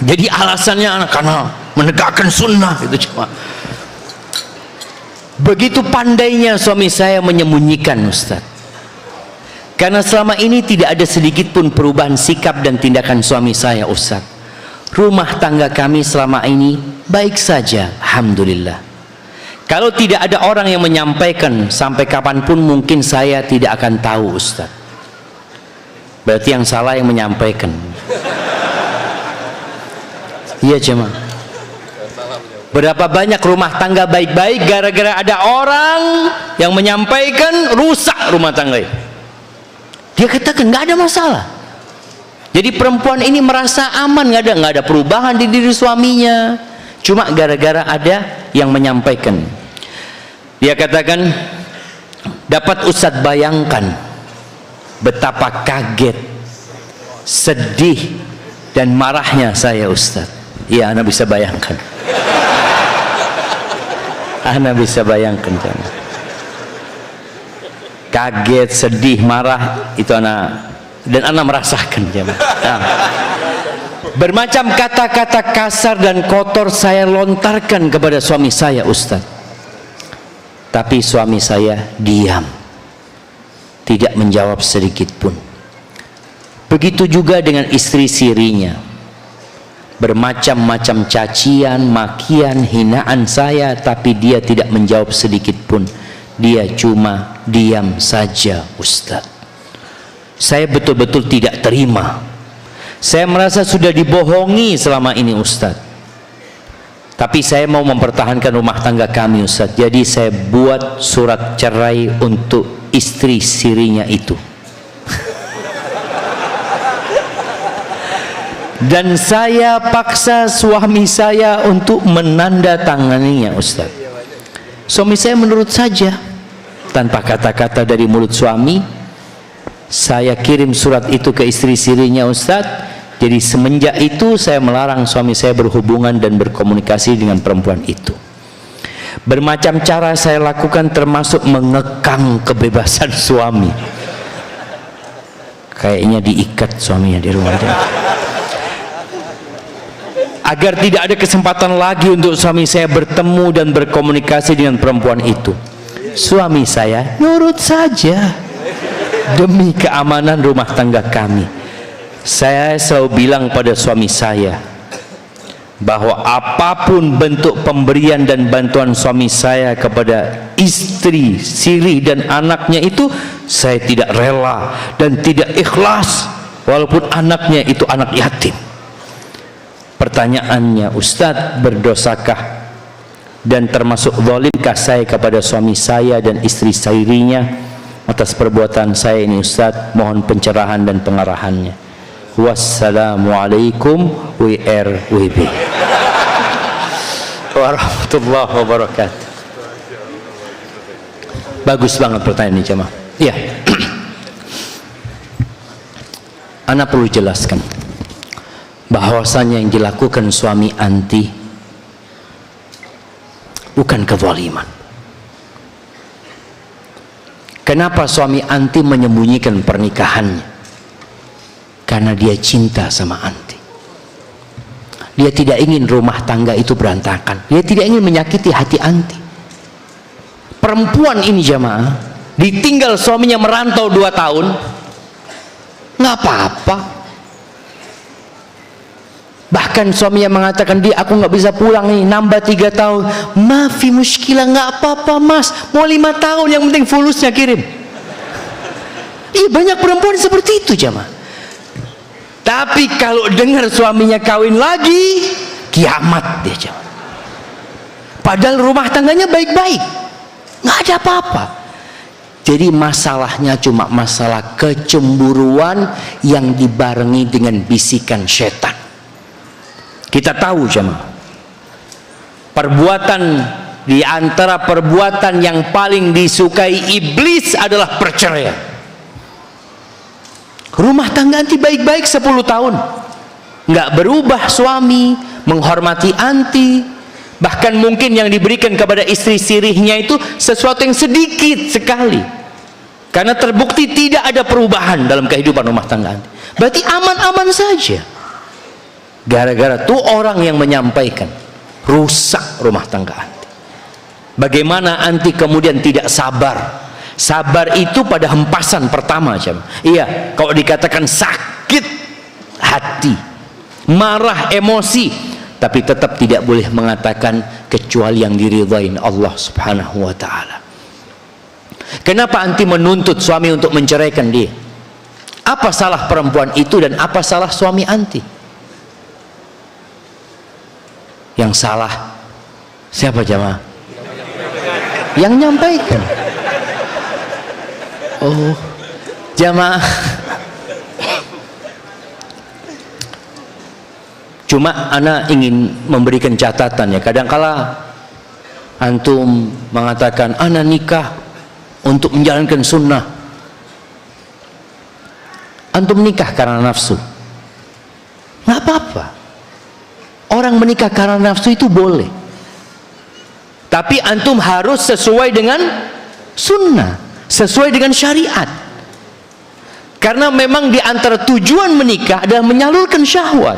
Jadi alasannya anak karena menegakkan sunnah itu cuma. Begitu pandainya suami saya menyembunyikan, Ustaz. Karena selama ini tidak ada sedikit pun perubahan sikap dan tindakan suami saya, Ustaz. Rumah tangga kami selama ini baik saja, alhamdulillah. Kalau tidak ada orang yang menyampaikan, sampai kapanpun mungkin saya tidak akan tahu, Ustaz. Berarti yang salah yang menyampaikan. Iya jemaah. Berapa banyak rumah tangga baik-baik gara-gara ada orang yang menyampaikan, rusak rumah tangga. Dia katakan nggak ada masalah. Jadi perempuan ini merasa aman, nggak ada perubahan di diri suaminya. Cuma gara-gara ada yang menyampaikan. Dia katakan, dapat Ustadz bayangkan betapa kaget, sedih dan marahnya saya, Ustadz. Iya, Anda bisa bayangkan. Anda bisa bayangkan, jangan. Kaget, sedih, marah itu anak, dan anak merasakan jemaah. Nah, bermacam kata-kata kasar dan kotor saya lontarkan kepada suami saya, Ustaz. Tapi suami saya diam, tidak menjawab sedikit pun. Begitu juga dengan istri sirinya. Bermacam-macam cacian, makian, hinaan saya, tapi dia tidak menjawab sedikit pun. Dia cuma diam saja, Ustaz. Saya betul-betul tidak terima. Saya merasa sudah dibohongi selama ini, Ustaz. Tapi saya mau mempertahankan rumah tangga kami, Ustaz. Jadi saya buat surat cerai untuk istri sirinya itu. Dan saya paksa suami saya untuk menandatanganinya, Ustaz. Suami saya menurut saja, tanpa kata-kata dari mulut suami. Saya kirim surat itu ke istri sirinya, Ustaz. Jadi semenjak itu saya melarang suami saya berhubungan dan berkomunikasi dengan perempuan itu. Bermacam cara saya lakukan, termasuk mengekang kebebasan suami. Kayaknya diikat suaminya di rumah dia. Agar tidak ada kesempatan lagi untuk suami saya bertemu dan berkomunikasi dengan perempuan itu. Suami saya nurut saja demi keamanan rumah tangga kami. Saya selalu bilang pada suami saya bahwa apapun bentuk pemberian dan bantuan suami saya kepada istri, siri dan anaknya itu, saya tidak rela dan tidak ikhlas walaupun anaknya itu anak yatim. Pertanyaannya, Ustadz, berdosakah Dan termasuk zalimkah saya kepada suami saya dan istri sairinya atas perbuatan saya ini Ustaz? Mohon pencerahan dan pengarahannya. Wassalamualaikum WRWB warahmatullahi wabarakatuh. Bagus banget pertanyaan ini jemaah. Iya. Ana perlu jelaskan bahwasanya yang dilakukan suami anti bukan kezaliman. Kenapa suami anti menyembunyikan pernikahannya? Karena dia cinta sama anti. Dia tidak ingin rumah tangga itu berantakan. Dia tidak ingin menyakiti hati anti. Perempuan ini jamaah ditinggal suaminya merantau 2 tahun, nggak apa-apa. Bahkan suaminya mengatakan, dia aku nggak bisa pulang nih, nambah 3 tahun. Maafi muskilah, nggak apa-apa mas, mau 5 tahun, yang penting fulusnya kirim. Iya, banyak perempuan seperti itu jamaah. Tapi kalau dengar suaminya kawin lagi, kiamat dia jamaah. Padahal rumah tangganya baik-baik, nggak ada apa-apa. Jadi masalahnya cuma masalah kecemburuan yang dibarengi dengan bisikan setan. Kita tahu jemaah, perbuatan di antara perbuatan yang paling disukai iblis adalah perceraian. Rumah tangga anti baik-baik 10 tahun, nggak berubah suami, menghormati anti, bahkan mungkin yang diberikan kepada istri sirihnya itu sesuatu yang sedikit sekali, karena terbukti tidak ada perubahan dalam kehidupan rumah tangga anti. Berarti aman-aman saja. Gara-gara tuh orang yang menyampaikan, rusak rumah tangga anti. Bagaimana anti kemudian tidak sabar? Sabar itu pada hempasan pertama jam. Iya, kalau dikatakan sakit hati, marah, emosi, tapi tetap tidak boleh mengatakan kecuali yang diridhain Allah Subhanahu wa taala. Kenapa anti menuntut suami untuk menceraikan dia? Apa salah perempuan itu dan apa salah suami anti? Yang salah siapa jamaah? Yang nyampaikan. Oh, jamaah. Cuma ana ingin memberikan catatan ya. Kadangkala antum mengatakan ana nikah untuk menjalankan sunnah. Antum nikah karena nafsu, nggak apa-apa. Orang menikah karena nafsu itu boleh, tapi antum harus sesuai dengan sunnah, sesuai dengan syariat. Karena memang di antara tujuan menikah adalah menyalurkan syahwat,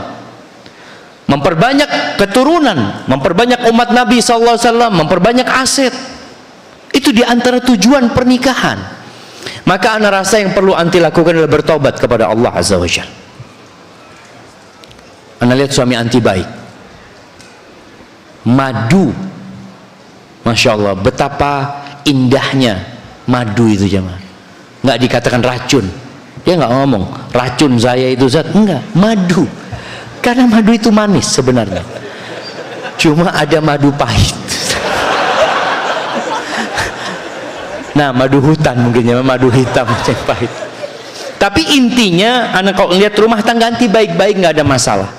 memperbanyak keturunan, memperbanyak umat Nabi SAW, memperbanyak aset. Itu di antara tujuan pernikahan. Maka ana rasa yang perlu anti lakukan adalah bertobat kepada Allah Azza wa Jalla. Ana lihat suami anti baik, madu, masya Allah, betapa indahnya madu itu jemaah. Nggak dikatakan racun, dia nggak ngomong racun saya itu zat, enggak, madu. Karena madu itu manis sebenarnya, cuma ada madu pahit. Nah, madu hutan mungkin ya, madu hitam yang pahit. Tapi intinya, anak kalau lihat rumah tangga anti baik-baik, nggak ada masalah.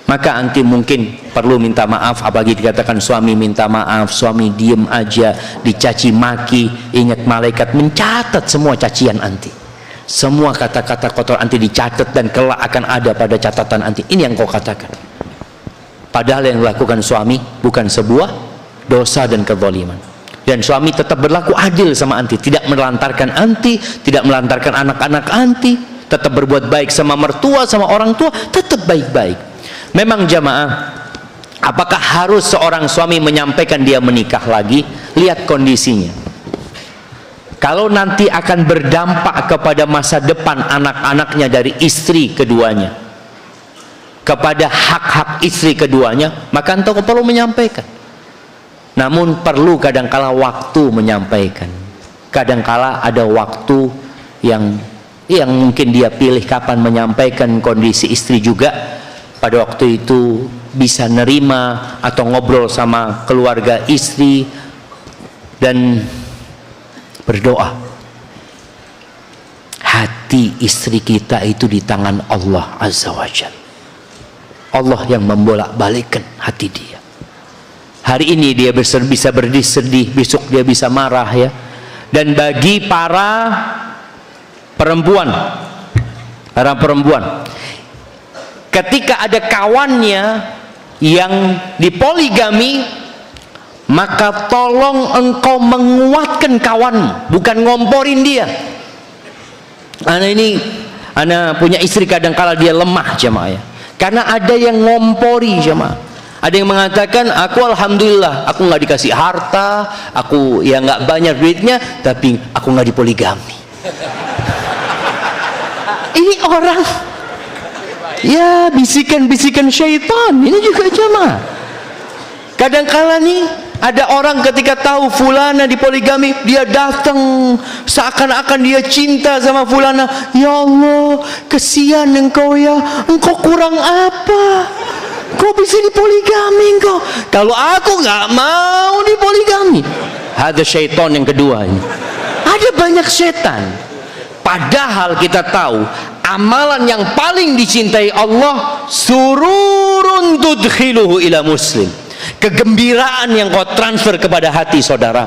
Maka anti mungkin perlu minta maaf, apalagi dikatakan suami minta maaf, suami diem aja, dicaci maki. Ingat, malaikat mencatat semua cacian anti, semua kata-kata kotor anti dicatat dan kelak akan ada pada catatan anti. Ini yang kau katakan. Padahal yang dilakukan suami bukan sebuah dosa dan kezaliman. Dan suami tetap berlaku adil sama anti, tidak melantarkan anti, tidak melantarkan anak-anak anti, tetap berbuat baik sama mertua, sama orang tua, tetap baik-baik. Memang jamaah, apakah harus seorang suami menyampaikan dia menikah lagi? Lihat kondisinya. Kalau nanti akan berdampak kepada masa depan anak-anaknya dari istri keduanya, kepada hak-hak istri keduanya, maka entah perlu menyampaikan. Namun perlu kadangkala waktu menyampaikan. Kadangkala ada waktu yang mungkin dia pilih kapan menyampaikan kondisi istri juga. Pada waktu itu bisa nerima atau ngobrol sama keluarga istri dan berdoa. Hati istri kita itu di tangan Allah Azza wa Jalla. Allah yang membolak-balikkan hati dia. Hari ini dia bisa bersedih, besok dia bisa marah ya. Dan bagi para perempuan, ketika ada kawannya yang dipoligami, maka tolong engkau menguatkan kawanmu, bukan ngomporin dia. Ana punya istri kadang-kala dia lemah jemaah ya. Karena ada yang ngompori jemaah. Ada yang mengatakan, aku alhamdulillah, aku nggak dikasih harta, aku ya nggak banyak duitnya, tapi aku nggak dipoligami. Ini orang ya bisikan-bisikan syaitan. Ini juga jemaah. Kadang-kala nih ada orang ketika tahu fulana dipoligami, dia datang seakan-akan dia cinta sama fulana. Ya Allah, kesian engkau ya, engkau kurang apa? Kau bisa dipoligami engkau. Kalau aku nggak mau dipoligami. Ada syaitan yang kedua ini. Ada banyak setan. Padahal kita tahu amalan yang paling dicintai Allah, sururun tudkhiluhu ila muslim. Kegembiraan yang kau transfer kepada hati saudara.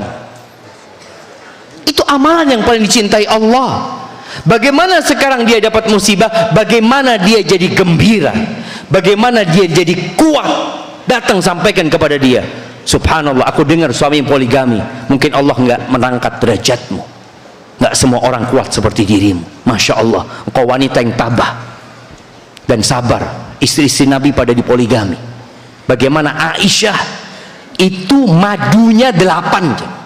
Itu amalan yang paling dicintai Allah. Bagaimana sekarang dia dapat musibah, bagaimana dia jadi gembira, bagaimana dia jadi kuat, datang sampaikan kepada dia, subhanallah, aku dengar suami poligami, mungkin Allah nggak mengangkat derajatmu. Nggak semua orang kuat seperti dirimu. Masya Allah, engkau wanita yang tabah dan sabar. Istri-istri Nabi pada dipoligami. Bagaimana Aisyah itu madunya 8.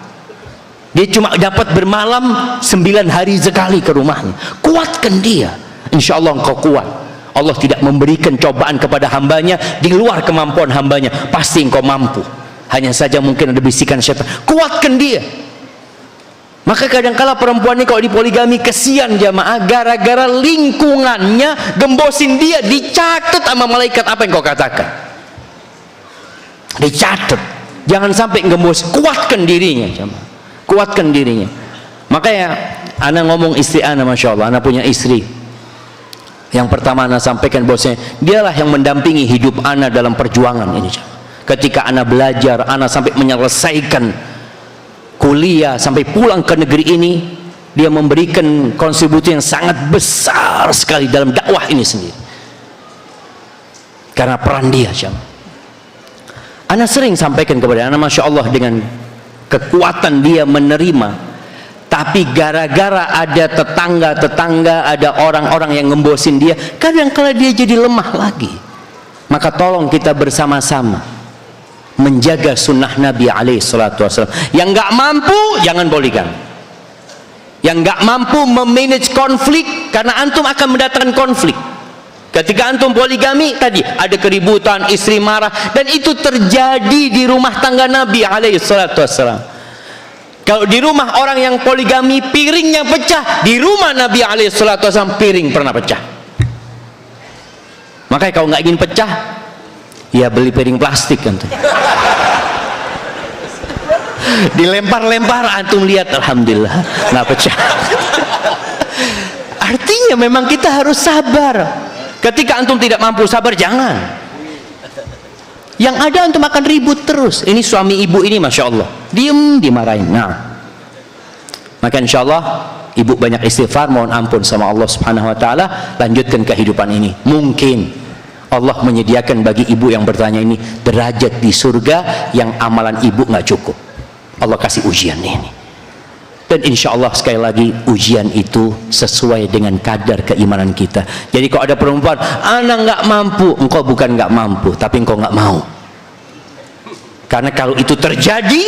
Dia cuma dapat bermalam 9 hari sekali ke rumahnya. Kuatkan dia, insya Allah engkau kuat. Allah tidak memberikan cobaan kepada hambanya di luar kemampuan hambanya. Pasti engkau mampu. Hanya saja mungkin ada bisikan syaitan. Kuatkan dia. Maka kadang-kala perempuan ini kalau dipoligami kesian jamaah, gara-gara lingkungannya gembosin dia, dicatat sama malaikat apa yang kau katakan. Dicatat. Jangan sampai gembos. Kuatkan dirinya jamaah. Kuatkan dirinya. Makanya ana ngomong istri ana, masya Allah, ana punya istri yang pertama ana sampaikan bosnya, dialah yang mendampingi hidup ana dalam perjuangan ini. Ketika ana belajar, ana sampai menyelesaikan kuliah, sampai pulang ke negeri ini, dia memberikan kontribusi yang sangat besar sekali dalam dakwah ini sendiri. Karena peran dia, ana sering sampaikan kepada ana, masya Allah, dengan kekuatan dia menerima. Tapi gara-gara ada tetangga-tetangga, ada orang-orang yang ngembosin dia, kadang-kala dia jadi lemah lagi. Maka tolong kita bersama-sama menjaga sunnah Nabi SAW. Yang nggak mampu jangan poligami. Yang nggak mampu memanage konflik, karena antum akan mendatangkan konflik. Ketika antum poligami tadi ada keributan, istri marah, dan itu terjadi di rumah tangga Nabi SAW. Kalau di rumah orang yang poligami piringnya pecah, di rumah Nabi SAW piring pernah pecah. Makanya kalau nggak ingin pecah, ya beli piring plastik antum. Dilempar-lempar, antum lihat, alhamdulillah nggak pecah. Artinya memang kita harus sabar. Ketika antum tidak mampu sabar, jangan. Yang ada antum akan ribut terus. Ini suami ibu ini, masya Allah, diem dimarahin. Nah, maka insya Allah ibu banyak istighfar, mohon ampun sama Allah Subhanahu Wa Taala, lanjutkan kehidupan ini. Mungkin Allah menyediakan bagi ibu yang bertanya ini derajat di surga yang amalan ibu nggak cukup. Allah kasih ujian ini. Dan insya Allah sekali lagi ujian itu sesuai dengan kadar keimanan kita. Jadi kalau ada perempuan, anak nggak mampu, engkau bukan nggak mampu, tapi engkau nggak mau. Karena kalau itu terjadi,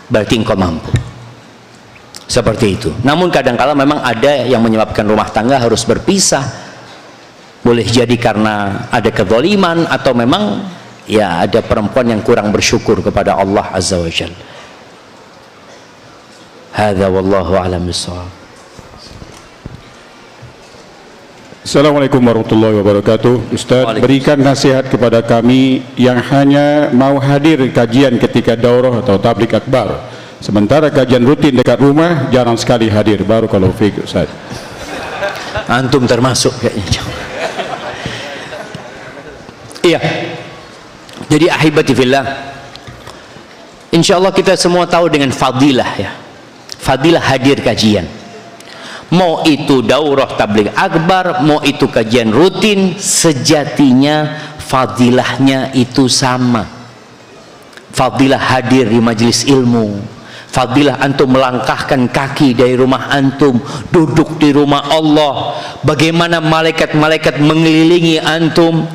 berarti engkau mampu. Seperti itu. Namun kadang-kala memang ada yang menyebabkan rumah tangga harus berpisah. Boleh jadi karena ada kezaliman, atau memang ya ada perempuan yang kurang bersyukur kepada Allah Azza wa Jalla. Hadza wallahu a'lam bissawab. Assalamualaikum warahmatullahi wabarakatuh. Ustaz, berikan nasihat kepada kami yang hanya mau hadir kajian ketika daurah atau tabligh akbar, sementara kajian rutin dekat rumah jarang sekali hadir. Barakallahu fiik Ustaz. Antum termasuk kayaknya. Iya. Jadi ahibati fillah, insyaallah kita semua tahu dengan fadilah ya. Fadilah hadir kajian. Mau itu daurah tabligh akbar, mau itu kajian rutin, sejatinya fadilahnya itu sama. Fadilah hadir di majelis ilmu, fadilah antum melangkahkan kaki dari rumah antum, duduk di rumah Allah, bagaimana malaikat-malaikat mengelilingi antum,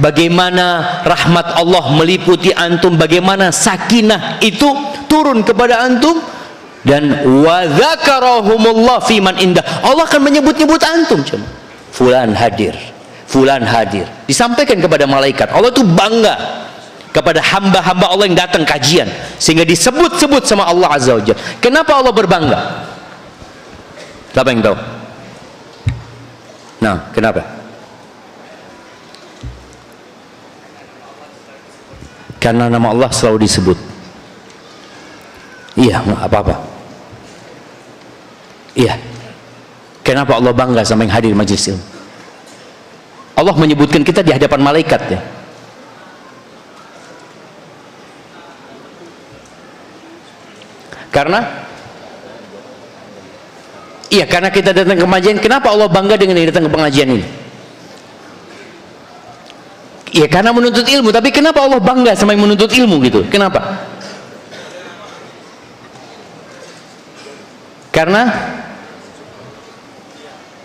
bagaimana rahmat Allah meliputi antum, bagaimana sakinah itu turun kepada antum, dan wa dzakarahumullah fi man indah, Allah akan menyebut-nyebut antum, fulan hadir, fulan hadir, disampaikan kepada malaikat. Allah itu bangga kepada hamba-hamba Allah yang datang kajian, sehingga disebut-sebut sama Allah Azza wa Jalla. Kenapa Allah berbangga? Siapa yang tahu? Nah, kenapa? Karena nama Allah selalu disebut. Iya, nggak apa-apa. Iya. Kenapa Allah bangga sama yang hadir majelis ilmu? Allah menyebutkan kita di hadapan malaikat ya. Karena iya, karena kita datang ke pengajian. Kenapa Allah bangga dengan yang datang ke pengajian ini? Iya, karena menuntut ilmu. Tapi kenapa Allah bangga sama yang menuntut ilmu gitu? Kenapa? Karena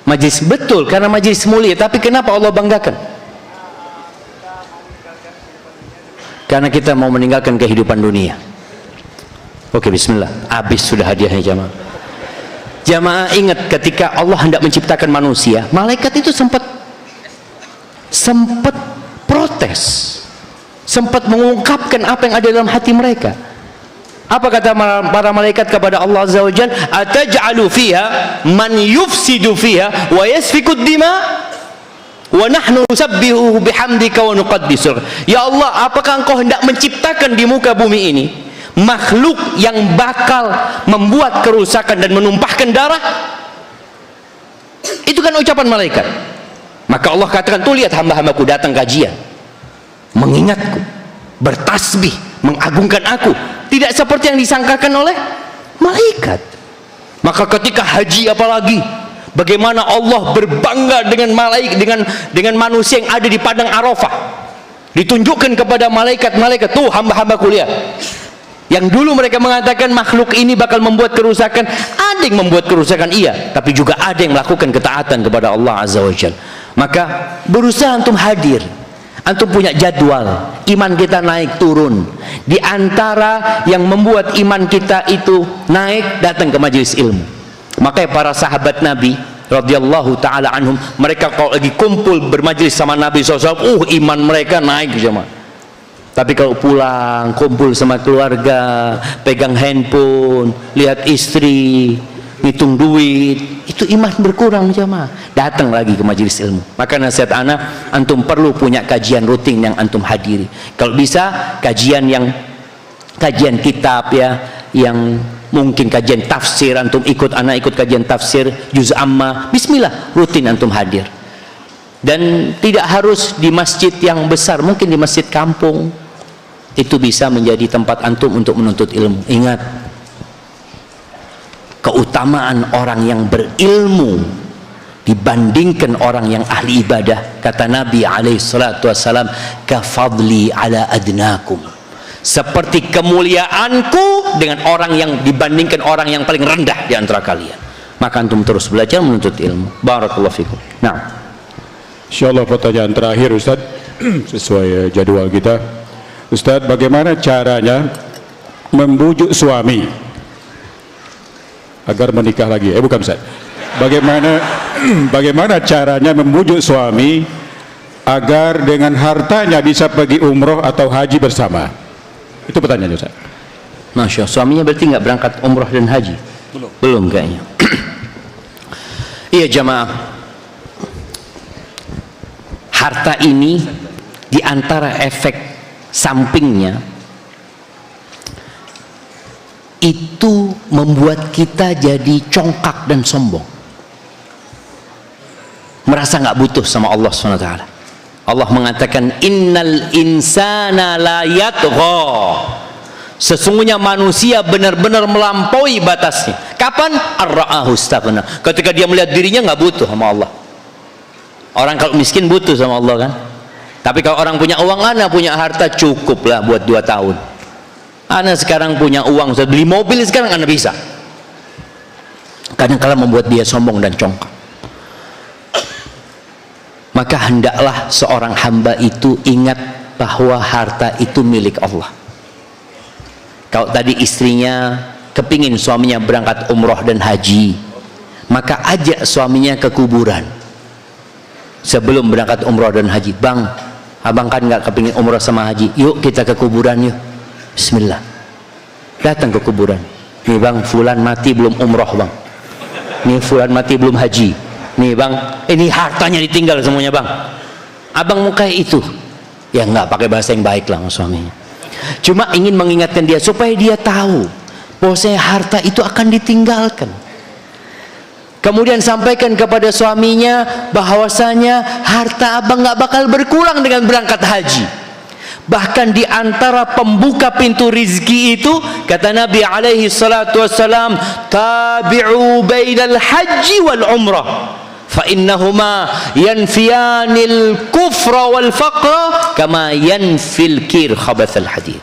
majlis, betul, karena majlis mulia. Tapi kenapa Allah banggakan? Karena kita mau meninggalkan kehidupan dunia. Oke, bismillah. Habis sudah hadiahnya jamaah. Jamaah ingat, ketika Allah hendak menciptakan manusia, malaikat itu sempat protes, sempat mengungkapkan apa yang ada dalam hati mereka. Apa kata para malaikat kepada Allah Azza wa Jalla? Ataj'alu fiha man yufsidu fiha wa yasfikud dima wa nahnu nusabbihu bihamdika wa nuqaddisu. Ya Allah, apakah engkau hendak menciptakan di muka bumi ini makhluk yang bakal membuat kerusakan dan menumpahkan darah? Itu kan ucapan malaikat. Maka Allah katakan, tuh lihat hamba-hambaku datang kajian, mengingatku, bertasbih, mengagungkan aku, tidak seperti yang disangkakan oleh malaikat. Maka ketika haji apalagi, bagaimana Allah berbangga dengan malaikat, dengan manusia yang ada di padang Arafah, ditunjukkan kepada malaikat-malaikat, tuh hamba-hambaku lihat. Yang dulu mereka mengatakan makhluk ini bakal membuat kerusakan, ada yang membuat kerusakan iya, tapi juga ada yang melakukan ketaatan kepada Allah Azza wa Jalla. Maka berusaha antum hadir, antum punya jadwal, iman kita naik turun. Di antara yang membuat iman kita itu naik, datang ke majelis ilmu. Makanya para sahabat Nabi radhiyallahu taala anhum, mereka kalau lagi kumpul bermajelis sama Nabi SAW, iman mereka naik jemaah. Tapi kalau pulang, kumpul sama keluarga, pegang handphone, lihat istri, ngitung duit, itu iman berkurang jemaah. Datang lagi ke majelis ilmu. Maka nasihat anak, antum perlu punya kajian rutin yang antum hadiri. Kalau bisa kajian kitab ya, yang mungkin kajian tafsir, antum ikut, anak ikut kajian tafsir juz amma, bismillah, rutin antum hadir. Dan tidak harus di masjid yang besar, mungkin di masjid kampung itu bisa menjadi tempat antum untuk menuntut ilmu. Ingat, keutamaan orang yang berilmu dibandingkan orang yang ahli ibadah, kata Nabi SAW, kafadli ala adnakum, seperti kemuliaanku dengan orang yang dibandingkan orang yang paling rendah di antara kalian. Maka antum terus belajar menuntut ilmu. Barakallahu fikum. Nah, insyaallah pertanyaan terakhir Ustaz, sesuai jadwal kita. Ustaz, bagaimana caranya membujuk suami agar menikah lagi? Bukan Ustaz. Bagaimana caranya membujuk suami agar dengan hartanya bisa pergi umroh atau haji bersama? Itu pertanyaannya Ustaz. Masya Allah, suaminya berarti nggak berangkat umroh dan haji? Belum kayaknya. Iya jamaah, harta ini di antara efek sampingnya itu membuat kita jadi congkak dan sombong, merasa nggak butuh sama Allah SWT. Allah mengatakan innal insana la yatgha, sesungguhnya manusia benar-benar melampaui batasnya. Kapan? Ar-ra'ahu istaghna, ketika dia melihat dirinya nggak butuh sama Allah. Orang kalau miskin butuh sama Allah kan, tapi kalau orang punya uang, ana punya harta cukup lah buat 2 tahun. Ana sekarang punya uang, saya beli mobil sekarang ana bisa. Kadang-kala membuat dia sombong dan congkak. Maka hendaklah seorang hamba itu ingat bahwa harta itu milik Allah. Kalau tadi istrinya kepingin suaminya berangkat umroh dan haji, maka ajak suaminya ke kuburan sebelum berangkat umroh dan haji. Bang, abang kan nggak kepingin umroh sama haji, yuk kita ke kuburan yuk. Bismillah, datang ke kuburan. Nih bang, fulan mati belum umroh bang, nih fulan mati belum haji, nih bang, ini hartanya ditinggal semuanya bang, abang mau kayak itu ya, nggak pakai bahasa yang baik lah suaminya, cuma ingin mengingatkan dia supaya dia tahu bahwasanya harta itu akan ditinggalkan. Kemudian sampaikan kepada suaminya bahwasanya harta abang nggak bakal berkurang dengan berangkat haji. Bahkan di antara pembuka pintu rizki itu, kata Nabi alaihi salatu wassalam, tabi'u bainal haji wal umrah fa innahuma yanfiyanil kufra wal faqra kama yanfil kir khabathal hadid.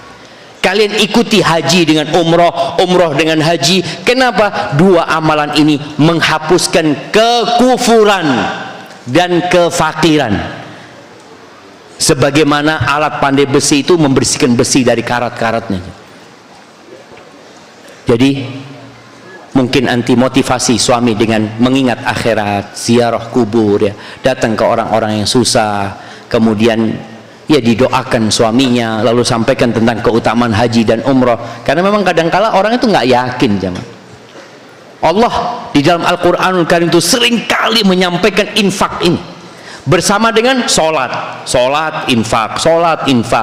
Kalian ikuti haji dengan umrah, umrah dengan haji. Kenapa? Dua amalan ini menghapuskan kekufuran dan kefakiran, sebagaimana alat pandai besi itu membersihkan besi dari karat-karatnya. Jadi mungkin anti motivasi suami dengan mengingat akhirat, ziarah kubur ya, datang ke orang-orang yang susah, kemudian ya didoakan suaminya, lalu sampaikan tentang keutamaan haji dan umrah. Karena memang kadangkala orang itu nggak yakin zaman. Allah di dalam Al-Quranul Karim itu seringkali menyampaikan infak ini bersama dengan sholat infak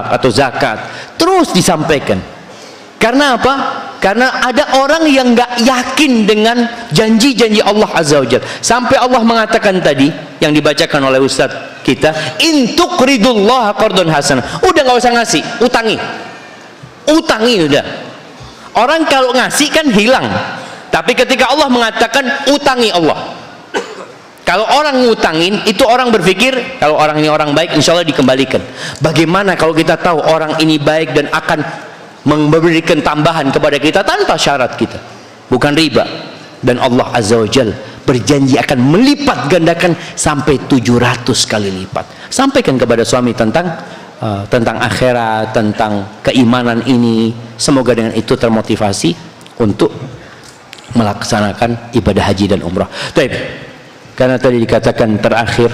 atau zakat, terus disampaikan. Karena apa? Karena ada orang yang nggak yakin dengan janji-janji Allah Azza wa Jalla, sampai Allah mengatakan tadi yang dibacakan oleh Ustadz kita, in tuqridullaha qardun hasanah, udah nggak usah ngasih, utangi udah. Orang kalau ngasih kan hilang, tapi ketika Allah mengatakan utangi Allah. Kalau orang ngutangin, itu orang berpikir kalau orang ini orang baik, insya Allah dikembalikan. Bagaimana kalau kita tahu orang ini baik dan akan memberikan tambahan kepada kita tanpa syarat kita, bukan riba. Dan Allah Azza wa Jalla berjanji akan melipat gandakan sampai 700 kali lipat. Sampaikan kepada suami tentang akhirat, tentang keimanan ini. Semoga dengan itu termotivasi untuk melaksanakan ibadah haji dan umrah. Baik. Karena tadi dikatakan terakhir,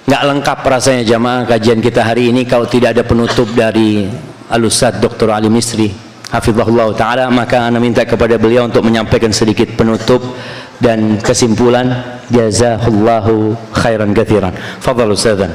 nggak lengkap rasanya jamaah kajian kita hari ini kalau tidak ada penutup dari Al-Ustadz Dr. Ali Misri hafizahullah ta'ala. Maka ana minta kepada beliau untuk menyampaikan sedikit penutup dan kesimpulan. Jazahullahu khairan katsiran. Fadhal Ustadzan.